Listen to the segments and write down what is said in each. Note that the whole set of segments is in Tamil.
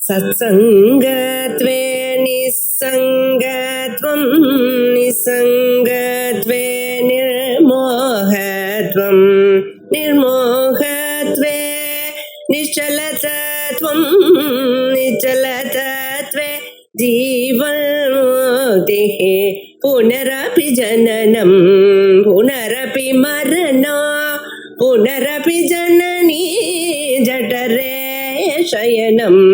सत्संगत्वे निस्संगत्वं निस्संगत्वे निर्मोहत्वं निर्मोहत्वे निश्चलतत्वं निश्चलतत्वे जीवन्मुक्तिः पुनरपि जननं पुनरपि मरणं पुनरपि जननी जठरे शयनम्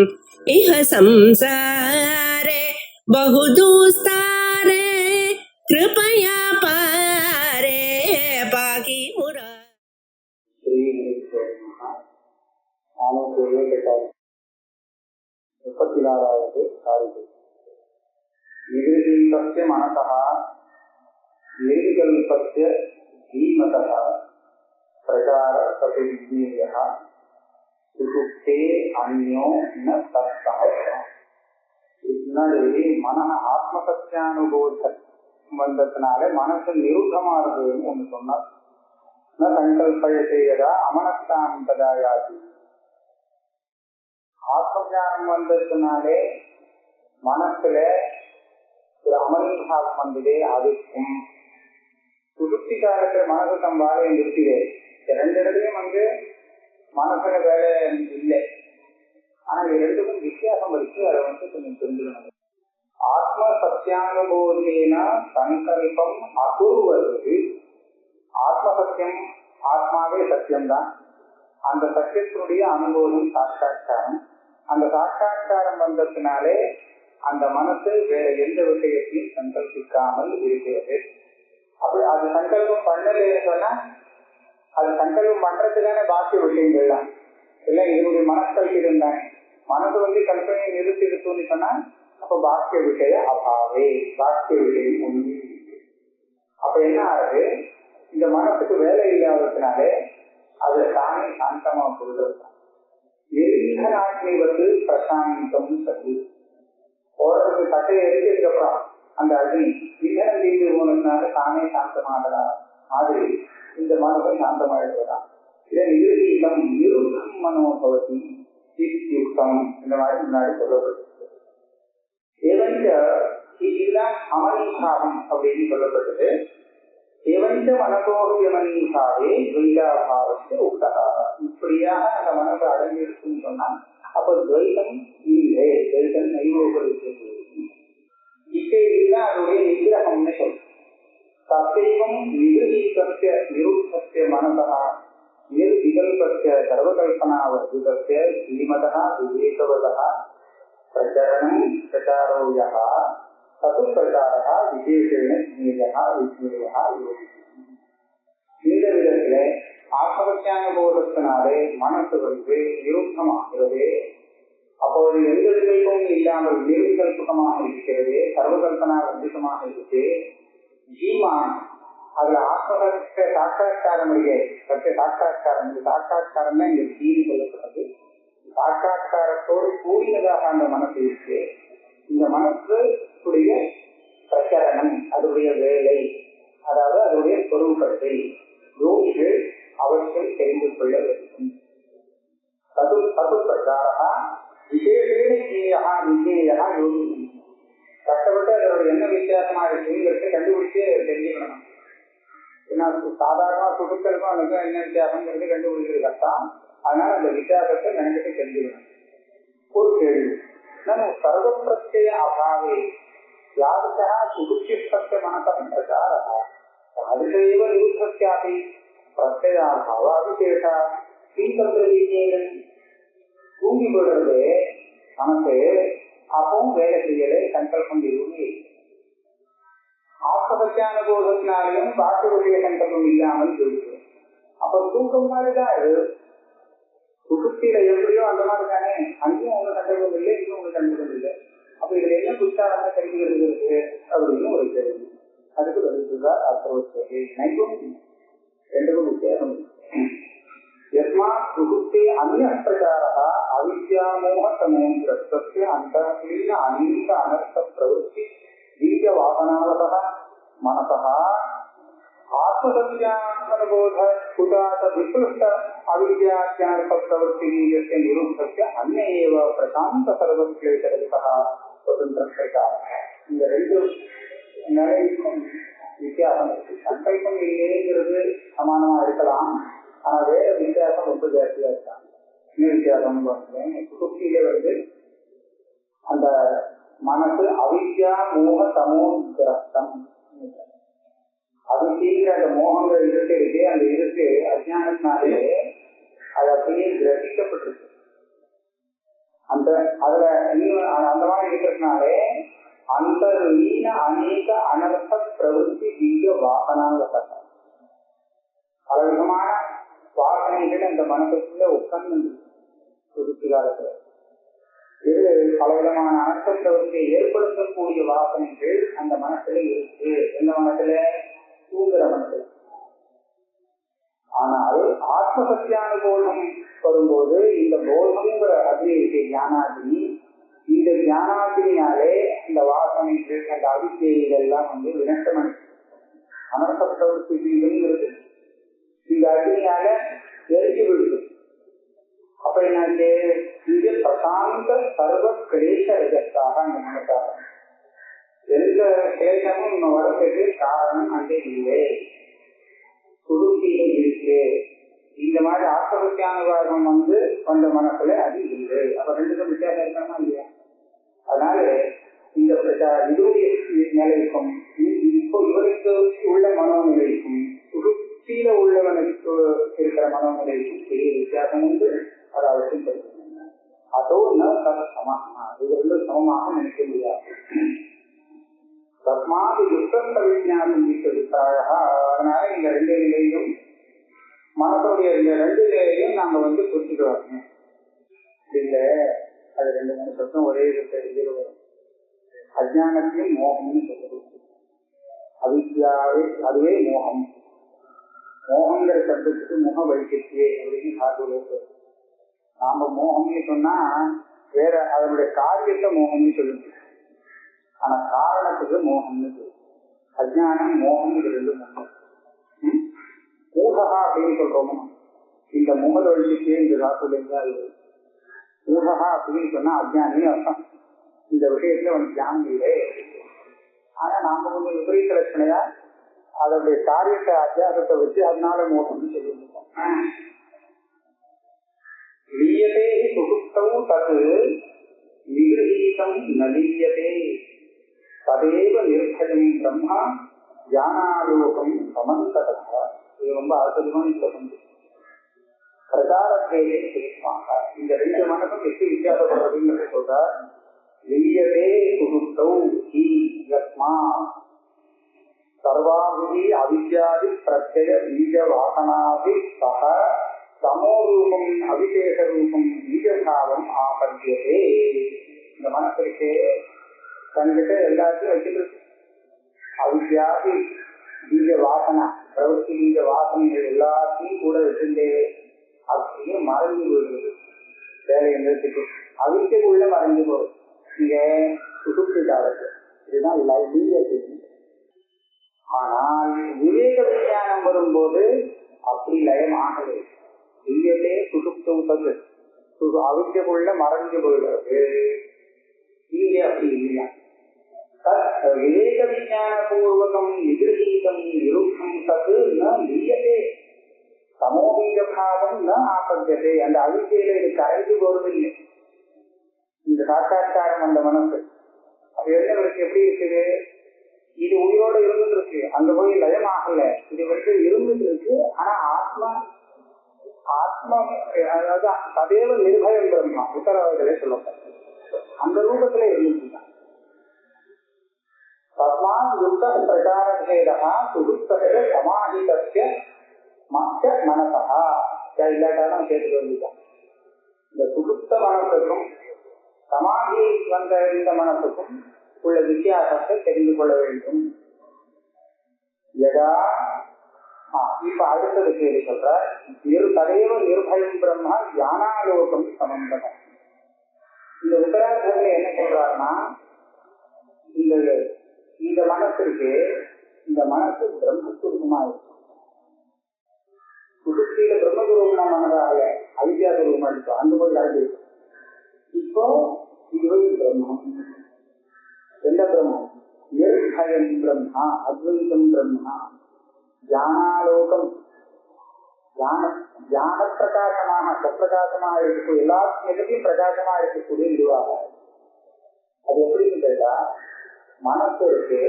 इह संसारे बहुदुस्तारे कृपया पारे पाहि मुरा। निर्विकल्पस्य मनसः निर्विकल्पस्य धीमतः प्रचार प्रतिज्ञेयः सुषुप्ते अन्यो न तत्समः. இதனாலே மன ஆத்மசத்தியானுபோத சம்பந்தத்தினாலே மனசு நிருத்தமானதுன்னு ஒன்று சொன்னார். ந சங்கல்பயதேயதா அமனஸ்தாம் ததாயாதி. ஆத்மஞானம் வந்ததுனாலே மனசுல ஒரு அமர்பாவம் வந்ததே. அதுக்கும் சுசுப்தி காலத்துல மனசு தம் வேலையை நிறுத்திதே. ரெண்டு இடத்துலயும் மனசுல வேலை இல்லை. ஆனா இது ரெண்டுக்கும் வித்தியாசம் இருக்கு. அதை கொஞ்சம் தெரிஞ்சுக்கணும். ஆத்ம சத்தியானுபோதேன சங்கல்பம் அபூர்வது. ஆத்ம சத்தியம், ஆத்மாவே சத்தியம்தான். அந்த சத்தியத்தினுடைய அனுபவம் சாட்சா்காரம். அந்த சாட்சா்காரம் வந்ததுனாலே அந்த மனசு வேற எந்த விஷயத்தையும் சங்கல்பிக்காமல் இருக்கிறது. அப்படி அது சங்கல்பம் பண்ணலன்னு சொன்னா அது சங்கல்பம் பண்றதுக்கான பாக்கிய விஷயங்கள்லாம் இல்லை. இதனுடைய மனக்கல்விதம் தானே. மனசு கல்பனையை நிறுத்தி எடுத்தோன்னு சொன்னா அப்ப பாக்கிய விஷய அபாவே, பாக்கிய விஷயம் ஒன்று. அப்ப என்ன ஆகுது, இந்த மனசுக்கு வேலை இல்லாததுனாலே அது தானே சாந்தமா போடுறது. நிர்விகனாட்சி பிரசாந்தம் சரி போடுறதுக்கு கட்டையை எடுத்ததுக்கு அப்புறம் அந்த அக்னி விகனம் தீர்ந்து போனதுனால தானே சாந்தமாகறா மாதிரி இந்த மனசை சாந்தமாயிடுவதான். இதை நிர்வீகம் நிருத்தம் மனோபவதி யுக்தம் இந்த மாதிரி முன்னாடி சொல்லப்பட்டது. ஏவஞ்ச இதுதான் அமனீபாவம் அப்படின்னு சொல்லப்பட்டது. ஏவஞ்ச மனசோகியமனீபாவே துவைதாபாவத்தை உக்தா. இப்படியாக அந்த மனசு அடங்கி இருக்குன்னு சொன்னா அப்ப துவைதம் இல்லை, துவைதம் நைவோகளுக்கு இப்பதான் அதனுடைய நிகிரகம்னு சொல்றோம். தத்தைவம் நிர்வீகஸ்ய நிருத்தஸ்ய மனசா நிர்விகல்பஸ்ய சர்வகல்பனாவர்ஜிதஸ்ய தீமதः விவேகவதः பிரச்சரணம் பிரச்சாரோ யः தது பிரச்சாரः விசேஷேண ஜீயः விஜ்ஞேயः யோகி. இந்த விதத்திலே ஆத்மசத்தியானுபோதத்தினாலே மனசு நிருத்தமாகிறது. அப்போது எந்த விகல்பமும் இல்லாமல் நிர்விகல்பகமாக இருக்கிறது, சர்வகல்பனா வர்ஜிதமாக இருக்கு. ஜீமான் அதுல ஆத்மசத்திய சாட்சா்காரம் இல்லை. சத்திய சாட்சா்காரம், இந்த சாட்சா்காரம் தான் இங்க தீனி சொல்லப்பட்டது. சாட்சா்காரத்தோடு கூடியதாக அந்த மனசு இருக்கு. இந்த மனசுடைய பிரச்சாரணம், அதனுடைய வேலை, அதாவது அதனுடைய சொரூபத்தை யோகிகள் அவசியம் தெரிந்து கொள்ள வேண்டும். தது தது பிரச்சாரா விசேஷேன ஜீயா விஜேயா யோகி. கஷ்டப்பட்டு அதோட என்ன வித்தியாசமா இருக்குங்கிறத கண்டுபிடிச்சு தெரிஞ்சுக்கணும். ஏன்னா சாதாரணமா சுடுக்களுக்கும் அதுக்கும் என்ன வித்தியாசங்கிறது கண்டுபிடிக்கிறது கஷ்டம். அதனால அந்த வித்தியாசத்தை நினைக்கிட்டு தெரிஞ்சுக்கணும். ஒரு கேள்வி, நம்ம சர்வ பிரத்ய அபாவே யாதா சுடுக்கிய மனசம் பிரச்சாரா அதுசைவ நிருத்தஸ்யாபி பிரத்யாபாவ அபிஷேஷா பின்பற்ற தூங்கி போடுறது நமக்கு அப்பவும் வேலை செய்யலை, சங்கல்பம் எதுவுமே. ஆத்மசத்தியானுபோதத்தினாலையும் பாட்டு விஷய சங்கல்பம் இல்லாமல் இருக்கு. அப்ப தூக்கம் மாதிரிதான் இது. சுசுப்தியில எப்படியோ அந்த மாதிரி தானே, அங்கேயும் ஒண்ணு சங்கல்பம் இல்லை, இங்கும் ஒண்ணு சங்கல்பம் இல்லை. அப்ப இதுல என்ன புத்தாரமா தெரிஞ்சுக்கிறது இருக்கு அப்படின்னு ஒரு கேள்வி. அதுக்கு பதில்தான் அர்த்தவத்தை நைக்கும் ரெண்டுக்கும் வித்தியாசம். யஸ்மாத் சுசுப்தி அந்நிய பிரச்சாரः அவித்யாமோகசமோகிரஸ்தஸ்ய அந்தரீன அநீக அனர்த்த பிரவೃತ್ತಿ பீஜவாசனாவதः மனசः आत्मसत्यानुभोध उदात विपृष्ट अविद्याज्ञान प्रवृत्ति निरूपस्य अन्य एव प्रशांत सर्वक्लेशरहितः स्वतंत्र प्रचार है. இந்த ரெண்டு நிலைக்கும் வித்தியாசம் இருக்கு. சங்கல்பம் இல்லைங்கிறது சமானமா இருக்கலாம், ஆனா வேற வித்தியாசம் ரொம்ப ஜாஸ்தியா இருக்காங்க. என்ன வித்தியாசம் சுசுப்தியில அந்த மனசு அவித்யா மோக தமோ கிரஸ்தம். அவித்திங்கிற அந்த மோகங்கள் இருக்கு, அந்த இருக்கு அஜ்ஞானத்தினாலே அது அப்படியே கிரகிக்கப்பட்டிருக்கு. அந்த அதுல அந்த மாதிரி இருக்கிறதுனாலே அந்த லீன அநேக அனர்த்த பிரவೃತ್ತಿ தீய வாசனாங்க பல விதமான வாசனைகள் அந்த மனசுக்குள்ள உட்கார்ந்து சுருத்தி காலத்துல இது பலவிதமான அனர்த்த பிரவೃತ್ತಿயை ஏற்படுத்தக்கூடிய வாசனைகள் அந்த மனசுல இருக்கு. எந்த மனசுல? தூங்குற மனசுல. ஆனால் ஆத்ம சத்தியானுபோதம் வரும்போது இந்த போதம்ங்கிற அக்னி இருக்கு, ஞானாகினி. இந்த ஞானாகினியாலே இந்த வாசனைகள் அந்த அவித்தியைகள் எல்லாம் வினஷ்டம் அனர்த்த பிரவೃತ್ತಿ இருக்கு. இந்த அக்னியால எரிஞ்சு விடுது. அப்ப என்னாச்சு? இது பிரசாந்த சர்வ கிளேச ரஜத்தாக அங்க நினைக்காக எந்த கிளேசமும் நம்ம வரத்துக்கு காரணம் அங்கே இல்லை, சுருத்தியில இருக்கு. இந்த மாதிரி ஆத்மசத்தியானுவாதம் வந்த மனசுல அது இல்லை. அப்ப ரெண்டுக்கும் வித்தியாசம் இருக்கணுமா இல்லையா? அதனால இந்த இதனுடைய நிலைக்கும் இப்போ இவருக்கு உள்ள மனோநிலைக்கும் சுருத்தியில உள்ளவனுக்கு இருக்கிற மனோநிலைக்கும் பெரிய வித்தியாசம் உண்டு. அது அவசியம் தெரிஞ்சுக்கணும். அதோ சமமா இது ரெண்டும் சமமாக நினைக்க முடியாது. தஸ்மாது யுக்த விஞ்ஞானம் அதனால இந்த ரெண்டு நிலையும் மனசுடைய இந்த ரெண்டு நிலையையும் நாங்க புரிஞ்சுட்டு வரணும். இல்ல அது ரெண்டு மூணு சத்தம் ஒரே இதில் வரும். அஜானத்தையும் மோகம்னு சொல்றது. அவித்யாவே அதுவே மோகம். மோகங்கிற சப்தத்துக்கு முக வைக்கத்தியே அப்படின்னு சாப்பிடுவது. நாம மோகம்னு சொன்னா வேற அதனுடைய காரியத்தை மோகம்னு சொல்லுது, ஆனா காரணத்துக்கு மோகம்னு சொல்லுது. அஜ்ஞானம் மோகம் இது ரெண்டு மோகம். மூகா அப்படின்னு சொல்றோமோ, இந்த முகல் வழிக்கே இந்த சாப்பிடுங்க. அது மூகா அப்படின்னு சொன்னா அஜ்ஞானின்னு அர்த்தம். இந்த விஷயத்துல ஞானம் இல்லை. ஆனா நாம விபரீத லட்சணையா அதனுடைய காரியத்தை அத்தியாசத்தை வச்சு அதனால மோகம்னு சொல்லிருக்கோம். லீயதே சுசுப்தௌ தத் நிகிரஹீதம் நலீயதே ததேவ நிர்பயம் பிரம்மா ஞானாலோகம் சமந்ததः. இது ரொம்ப ஆச்சரியமான சொல்லுங்க. பிரகாரத்தேயே பேசுவாங்க. இந்த ரெண்டு மனசும் எப்படி வித்தியாசப்படுறதுன்னு சொல்ற. லீயதே சுசுப்தௌ ஹி யஸ்மா சர்வாபி அவித்யாதி பிரத்யய பீஜ வாசனாதி சஹ சமோரூபம் அவிசேஷ ரூபம் பீஜபாவம் ஆபத்தியதே. இந்த மனசுக்கு தன்கிட்ட எல்லாத்தையும் வச்சுட்டு அவித்யாதி பீஜ வாசனா பிரவೃತ್ತಿ பீஜ வாசனைகள் எல்லாத்தையும் கூட வச்சுட்டே அப்படியே மறைஞ்சு போயிடுது. வேலையை நிறுத்திட்டு அவித்தைக்குள்ள மறைஞ்சு போகுது. இங்க சுசுப்தி காலத்துல இதுதான் லீயத்தை. ஆனால் விவேக விஞ்ஞானம் வரும்போது அப்படி லயம் ஆகலை. லீயத்தே சுசுப்தது அவித்தைக்குள்ள மறைஞ்சு போயிடுறது. இங்க அப்படி இல்லையா? விவேக விஞ்ஞான பூர்வகம் நிகிரஹீதம் நிருப்தம் தது ந லீயத்தே சமோபீஜபாவம் ந ஆபத்தியதே. அந்த அவித்தையில இது கரைஞ்சு போறதில்லை. இந்த சாட்சாத்காரம் அந்த மனசு அது எழுந்தவருக்கு எப்படி இருக்குது? இது உயிரோட இருந்துட்டு இருக்கு, அங்க போய் லயம் ஆகல. இது இருந்துட்டு இருக்கு. ஆனா ஆத்மா அதாவது ததேவ நிர்பயம் பிரம்மா உத்தரவாதத்திலே சொல்லப்பட்ட அந்த ரூபத்துல இருந்துச்சுதான். தஸ்மாத் யுக்த பிரச்சாரபேதா சுசுப்தஸ்ய சமாஹிதஸ்ய மத்ய மனசா. இல்லாட்டாலும் கேட்டுட்டு வந்துட்டான். இந்த சுசுப்த மனசுக்கும் சமாதி வந்த இந்த மனசுக்கும் உள்ள வித்தியாசத்தை தெரிந்து கொள்ள வேண்டும். யதா இப்ப அடுத்தது கேள்வி சொல்ற. ததேவ நிர்பயம் பிரம்மா ஞானாலோகம் சமந்தம். இந்த உத்தரார்த்தத்துல என்ன சொல்றாருன்னா, இந்த மனசு இருக்கு, இந்த மனசு பிரம்மஸ்வரூபமா இருக்கு. சுசுப்தியில பிரம்மஸ்வரூபமா மனதாகல அவித்யாஸ்வரூபமா இருக்கும். அந்த போய் கலந்து இப்போ இதுவே பிரம்மம். எந்த பிரம்மம்? நிர்பயம் பிரம்மா, அத்வைதம் பிரம்மா, ஞானாலோகம், ஞான பிரகாசமாக சப்பிரகாசமாக இருக்கக்கூடிய எல்லாத்தையும் பிரகாசமா இருக்கக்கூடிய இதுவாக. அது எப்படின்னு கேட்டா, மனசுக்கு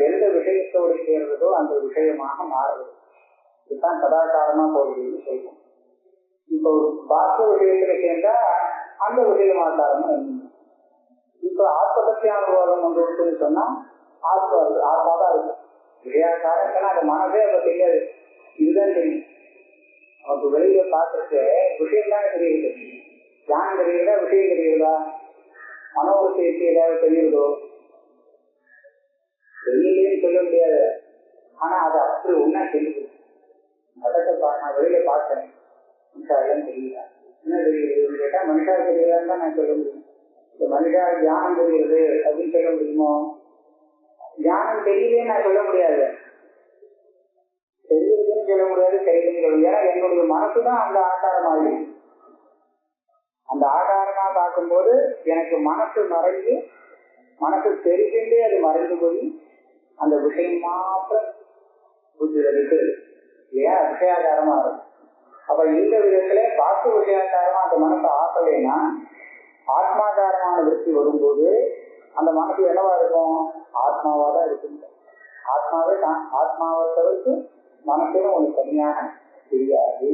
எந்த விஷயத்தோடு சேர்றதோ அந்த விஷயமாக மாறுது. இதுதான் சதாகாரமா போகுதுன்னு சொல்லுவோம். இப்ப ஒரு பாக்கிய விஷயத்துல சேர்ந்தா அந்த விஷயமாக்காரமா இருந்தது. இப்ப ஆத்மசத்தியானுபவம் ஒன்று சொன்னா ஆத்மாதான் இருக்கு. விஷயாக்காரங்கன்னா அந்த மனதே அப்ப தெரியாது. இதுதான் தெரியும். அவருக்கு வெளியில பார்த்துட்டு விஷயம் தானே தெரியுது. தியானம் தெரியுதா, விஷயம் தெரியுதா? மனோ விஷயத்தை ஏதாவது தெரியுதோ? தெரியலேன்னு சொல்ல முடியாது. ஆனா அது அப்படி ஒன்னா தெரியுது. நடக்க நான் வெளியில பார்த்தேன், மனுஷாலாம் தெரியல. என்ன தெரியுதுன்னு கேட்டா மனுஷா தெரியுதான்னு தான் நான் சொல்ல முடியும். இந்த மனுஷா தியானம் தெரியுது அப்படின்னு சொல்ல முடியுமோ? தியானம் தெரியலேன்னு நான் சொல்ல முடியாது. தெரியுதுன்னு சொல்ல முடியாது, தெரியலன்னு சொல்ல முடியாது. ஏன்னா என்னுடைய மனசுதான் அந்த ஆகாரமாக. அந்த ஆகாரமா பார்க்கும்போது எனக்கு மனசு மறைஞ்சு, மனசு தெரிஞ்சுட்டே அது மறைந்து போய் அந்த விஷயம் மாத்திரம் புத்திரதுக்கு இல்லையா விஷயாகாரமா இருக்கும். அப்ப இந்த விதத்துல பாக்கு விஷயாகாரமா அந்த மனசை ஆசலைன்னா ஆத்மாகாரமான விருத்தி வரும்போது அந்த மனசு என்னவா இருக்கும்? ஆத்மாவாதான் இருக்கும். ஆத்மாவே தான். ஆத்மாவை தவிர்த்து மனசுன்னு ஒண்ணு தனியாக தெரியாது.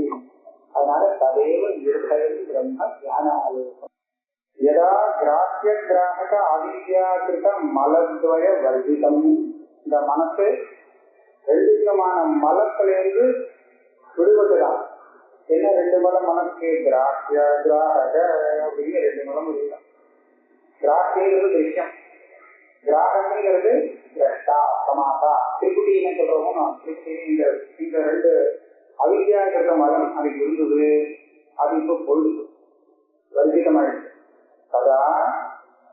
அதனால ததேவ நிர்பயம் பிரம்ம ஞான ஆலோகம். யதா கிராஹ்ய கிராஹக அவித்யாகிருத மலத்வய வர்ஜிதம். இந்த மனசு ரெண்டு விதமான மலத்திலிருந்து விடுபட்டுதான். என்ன ரெண்டு மலம் மனசுக்கு? கிராஹ்ய கிராஹக அப்படின்னு ரெண்டு மலம் இருக்கலாம். கிராஹ்யங்கிறது திருஷ்யம், கிராஹங்கிறது திரஷ்டா சமாதா. திருக்குட்டி என்ன சொல்றோமோ திருக்குட்டி. இந்த ரெண்டு அவித்யாகிருத மலம் அதுக்கு இருந்தது, அது இப்போ பொழுது வர்ஜிதமாயிடுச்சு. ததா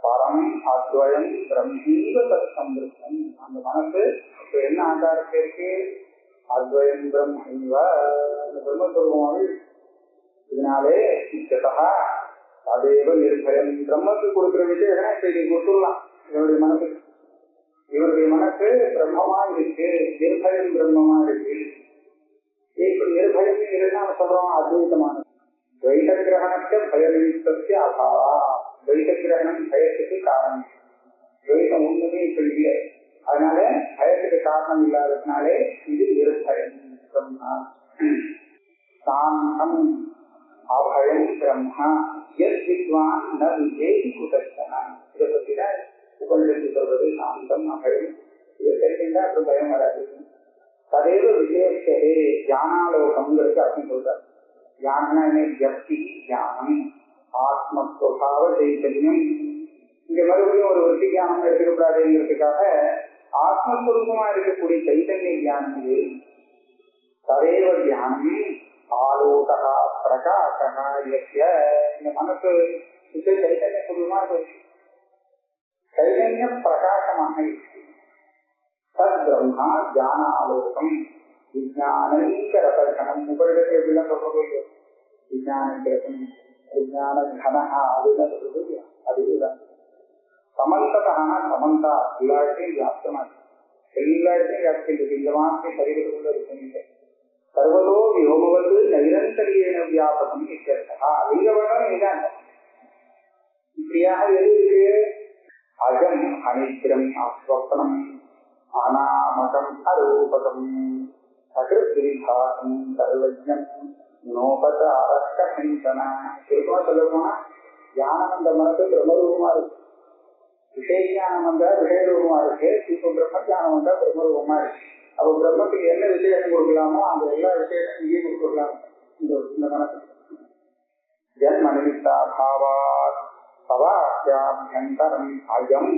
பரம் அத்வயம் பிரம்மீவ தத்சம்பிருத்தம். அந்த மனசு இப்ப என்ன ஆகாரத்தை இருக்கு? அத்வயம் பிரம்ம, அந்த பிரம்மஸ்வரூபமாக. இதனாலே இச்சதா அதேவ நிர்பயம். பிரம்மத்துக்கு கொடுக்குற விஷயம் இப்ப இதை கொடுத்துடலாம். இவருடைய மனசுக்கு, இவருடைய மனசு பிரம்மமா இருக்கு, நிர்பயம் பிரம்மமா இருக்கு. இப்படி நிர்பயம் இருந்தா சொல்றோம் அத்வைதமானது. துவைத கிரகணத்தை பயநிமித்தத்தை அபாவா. துவைத கிரகணம் பயத்துக்கு காரணம். துவைதம் ஒண்ணுமே இப்ப இல்லை. அதனால பயத்துக்கு காரணம் இல்லாததுனாலே இது நிர்பயம் பிரம்மா. சாந்தம் அபயம் பிரம்மா எத் வித்வான் ந விஜேதி குதஸ்தனா. இதை பத்திதான் உபநிஷத்து சொல்றது. சாந்தம் அபயம் இதை தெரிஞ்சுட்டா அப்புறம் பயம் வராது. ததேவ விசேஷே ஞானாலோகம்ங்கிறது அர்த்தம் சொல்றாரு. ஞானம்னா என்ன? ஜப்தி ஞானம், ஆத்மஸ்வபாவ சைத்தன்யம். இங்க மறுபடியும் ஒரு விருத்தி ஞானம் எடுத்துக்கூடாதுங்கிறதுக்காக ஆத்மஸ்வரூபமா இருக்கக்கூடிய சைத்தன்ய ஞானம் இது. ததேவ ஞானம் ஆலோகா பிரகாசா. இந்த மனசு சைத்தன்ய சுரூபமா இருக்கு, சைதன்ய பிரகாசமாக இருக்கு. தத் பிரம்மா ஞானாலோகம் விஜானீகரதர்சனம். உபரிடத்தில் எப்படிலாம் சொல்றது? விஜானீகரதம் விஜான கனஹா அப்படின்னு சொல்றது. அதுதான் சமந்ததான சமந்தா. எல்லா இடத்தையும் வியாப்தமா இருக்கு, எல்லா இடத்தையும் வியாப்தி இருக்கு. இந்த மாதிரி சரீரத்துக்குள்ள இருக்கு. சர்வதோ வியோமவது நிரந்தரியேன வியாபகம் இத்தியர்த்தா. லிங்கவனம் இதுதான். இப்படியாக எது இருக்கு? அஜம் அனித்திரம் அஸ்வப்னம் அநாமகம் அரூபகம் சகிருத்விபாகம் சர்வஜம் நோபதாரஸ்கஞ்சனா. சுருக்கமா சொல்ல போனா ஞானம் அந்த மனசு பிரம்மரூபமா இருக்கு, விஷயஞானம் வந்தா விஷயரூபமா இருக்கு, இப்ப பிரம்ம ஞானம் வந்தா பிரம்மரூபமா இருக்கு. அப்ப பிரம்மத்துக்கு என்ன விசேஷம் கொடுக்கலாமோ அந்த எல்லா விசேஷம் இங்கே கொடுக்கலாம். இந்த மனசு ஜன்ம நிமித்தா பாவாத் பவாத்யாபியந்தரம் அஜம்.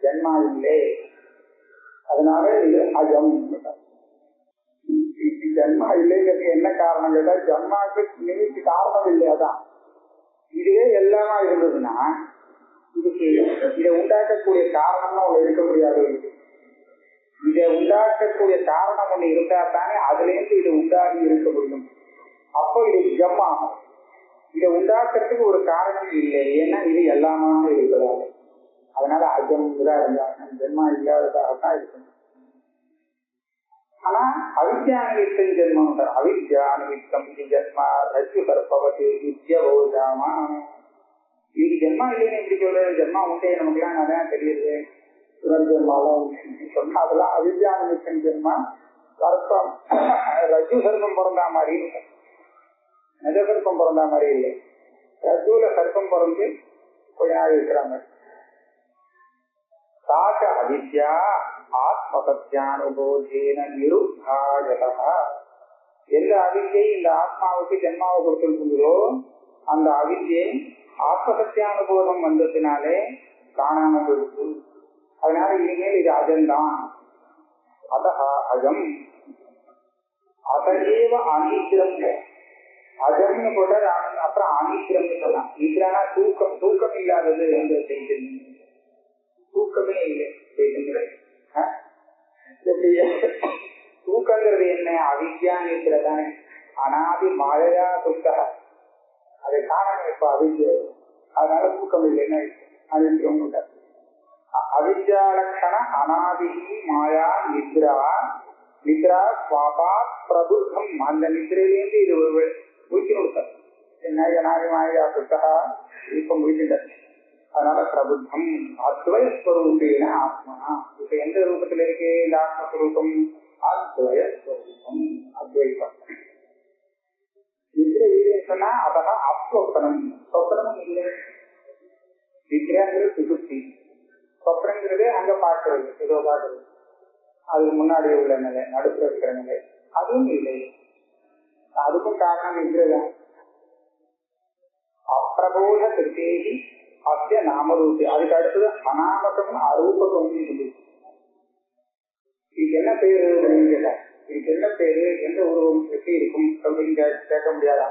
ஜன்மா இல்லை, அதனால இது அஜம். ஜன்மா இல்லைங்கிறது என்ன காரணம் கேட்டா ஜன்மாக்கு நிமித்து காரணம் இல்லை. அதான் இதுவே எல்லாமா இருந்ததுன்னா இதுக்கு இதை உண்டாக்கக்கூடிய காரணம்னா ஒண்ணு இருக்க முடியாது. இதை உண்டாக்கக்கூடிய காரணம் ஒண்ணு இருந்தா தானே அதுல இருந்து இது உண்டாகி இருக்க முடியும். அப்போ இது ஜம்மாகும். இதை உண்டாக்குறதுக்கு ஒரு காரணம் இல்லை, ஏன்னா இது எல்லாமாக இருக்கிறாங்க. அதனால அஜம்தான் இருந்தாங்க, ஜென்மா இல்லாததாகத்தான் இருக்கணும். ஆனா அவித்யானிமித்தம் ஜென்மம், அவித்யானிமித்தம் ஜென்மா ரஜு கற்பவத்து வித்யவோஜாமா. இது ஜென்மா இல்லைன்னு எப்படி சொல்றது? ஜென்மா உண்டே நமக்குலாம் நிறைய தெரியுது. ஜென்மாலாம் சொன்னா அதெல்லாம் அவித்யானிமித்தம் ஜென்மா. கற்பம் ரஜு சர்ப்பம் பிறந்தா மாதிரி இருக்கும், நிஜ சர்ப்பம் பிறந்தா மாதிரி இல்லை. ரஜுல சர்ப்பம் பிறந்து கொஞ்ச நாள் இருக்கிறாங்க. சாக அவித்யா ஆத்மசத்தியானுபோதேன நிருபாயதா. எந்த அவித்யை இந்த ஆத்மாவுக்கு ஜென்மாவை கொடுத்திருக்கிறதோ அந்த அவித்யை ஆத்மசத்தியானுபோதம் வந்ததுனாலே காணாமல் இருக்கு. அதனால இனிமேல் இது அஜந்தான். அத அஜம் அதையேவ அனித்திரம். அஜம்னு போட்ட அப்புறம் அனித்திரம்னு சொல்லலாம். நித்திரானா தூக்கம், தூக்கம் இல்லாதது என்ற செய்தி. தூக்கமே இல்லை செய்திங்கிறது. தூக்கங்கிறது என்ன? அவித்யா நித்திர தானே. அனாதி மாயா துக்க, அதை காரணம் இப்ப அவித்யா. அதனால தூக்கம் இல்லைன்னா அனித்திரம். அவித்யா லட்சண அனாதி மாயா நித்ரா. நித்ரா ஸ்வாபாத் பிரபுத்தம். அந்த நித்திரையிலேருந்து இது ஒரு முடிச்சு கொடுத்தார். என்ன ஜனாதி மாயா துக்கா இப்ப முடிச்சுட்டார். அதனால பிரபுத்தம் அத்வயஸ்வரூபேன ஆத்மா. இப்ப எந்த ரூபத்துல இருக்கு இந்த ஆத்மஸ்வரூபம்? அத்வயஸ்வரூபம், அத்வைத்தம். நித்ரை இல்லைன்னு சொன்னா அதான் அஸ்வப்னம். சொப்னமும் இல்லை. நித்ரைங்கிறது சுசுப்தி, சொப்னங்கிறது அங்க பார்க்கறது, ஏதோ பார்க்கறது, அதுக்கு முன்னாடி உள்ள நிலை, நடுப்புற இருக்கிற நிலை, அதுவும் இல்லை. அதுக்கும் காரணம் நித்ரைதான். அப்பிரபோத திருத்தேகி அத்திய நாமரூபி. அதுக்கு அடுத்தது அநாமகம் அரூபகம். இதுக்கு என்ன பேரு அப்படின்னு கேட்ட, இதுக்கு என்ன பேரு, எந்த உருவம் எப்படி இருக்கும் அப்படின்னு கேட்க முடியாதா?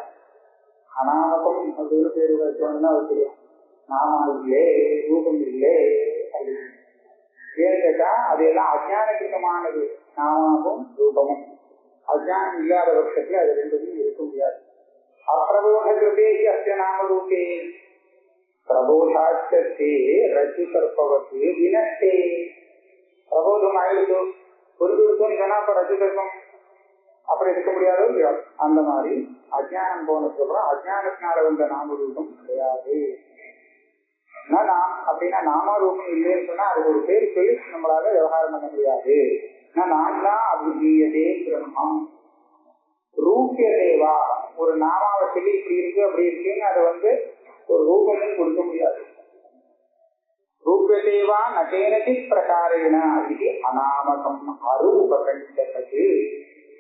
அநாமகம் அப்படின்னு பேரு வச்சோம்னா அது தெரியும். நாம இல்லே, ரூபம் இல்லை அப்படின்னு. ஏன்னு கேட்டா அது எல்லாம் அஜானகிருத்தமானது. நாமமும் ரூபமும் அஜானம் இல்லாத பட்சத்துல அது ரெண்டுமே இருக்க முடியாது. அப்பிரபோத கிருதேகி அத்திய நாமரூபே பிரபோதாச்சே ரஜு கற்பவத்து வினஷ்டே. பிரபோதம் ஆயிடுதோ ஒரு தூரத்தும் சொன்னா அப்ப ரஜு கற்பம் அப்படி இருக்க முடியாதோ இல்லையோ, அந்த மாதிரி அஜானம் போனதுக்கு அப்புறம் அஜானத்தினால வந்த நாமரூபம் கிடையாது. நாம் அப்படின்னா நாமரூபம் இல்லைன்னு சொன்னா அதுக்கு ஒரு பேர் சொல்லி நம்மளால விவகாரம் பண்ண முடியாது. நாம் தான் அபிஜீயதே பிரம்மம். ரூபிய தேவா, ஒரு நாமாவை சொல்லி இப்படி இருக்கு அப்படி இருக்குன்னு அதை ஒரு ரூபமும் கொடுக்க முடியாது. ரூபதேவா நகேனதி பிரகாரேன இது அநாமகம் அரூபகண்டது.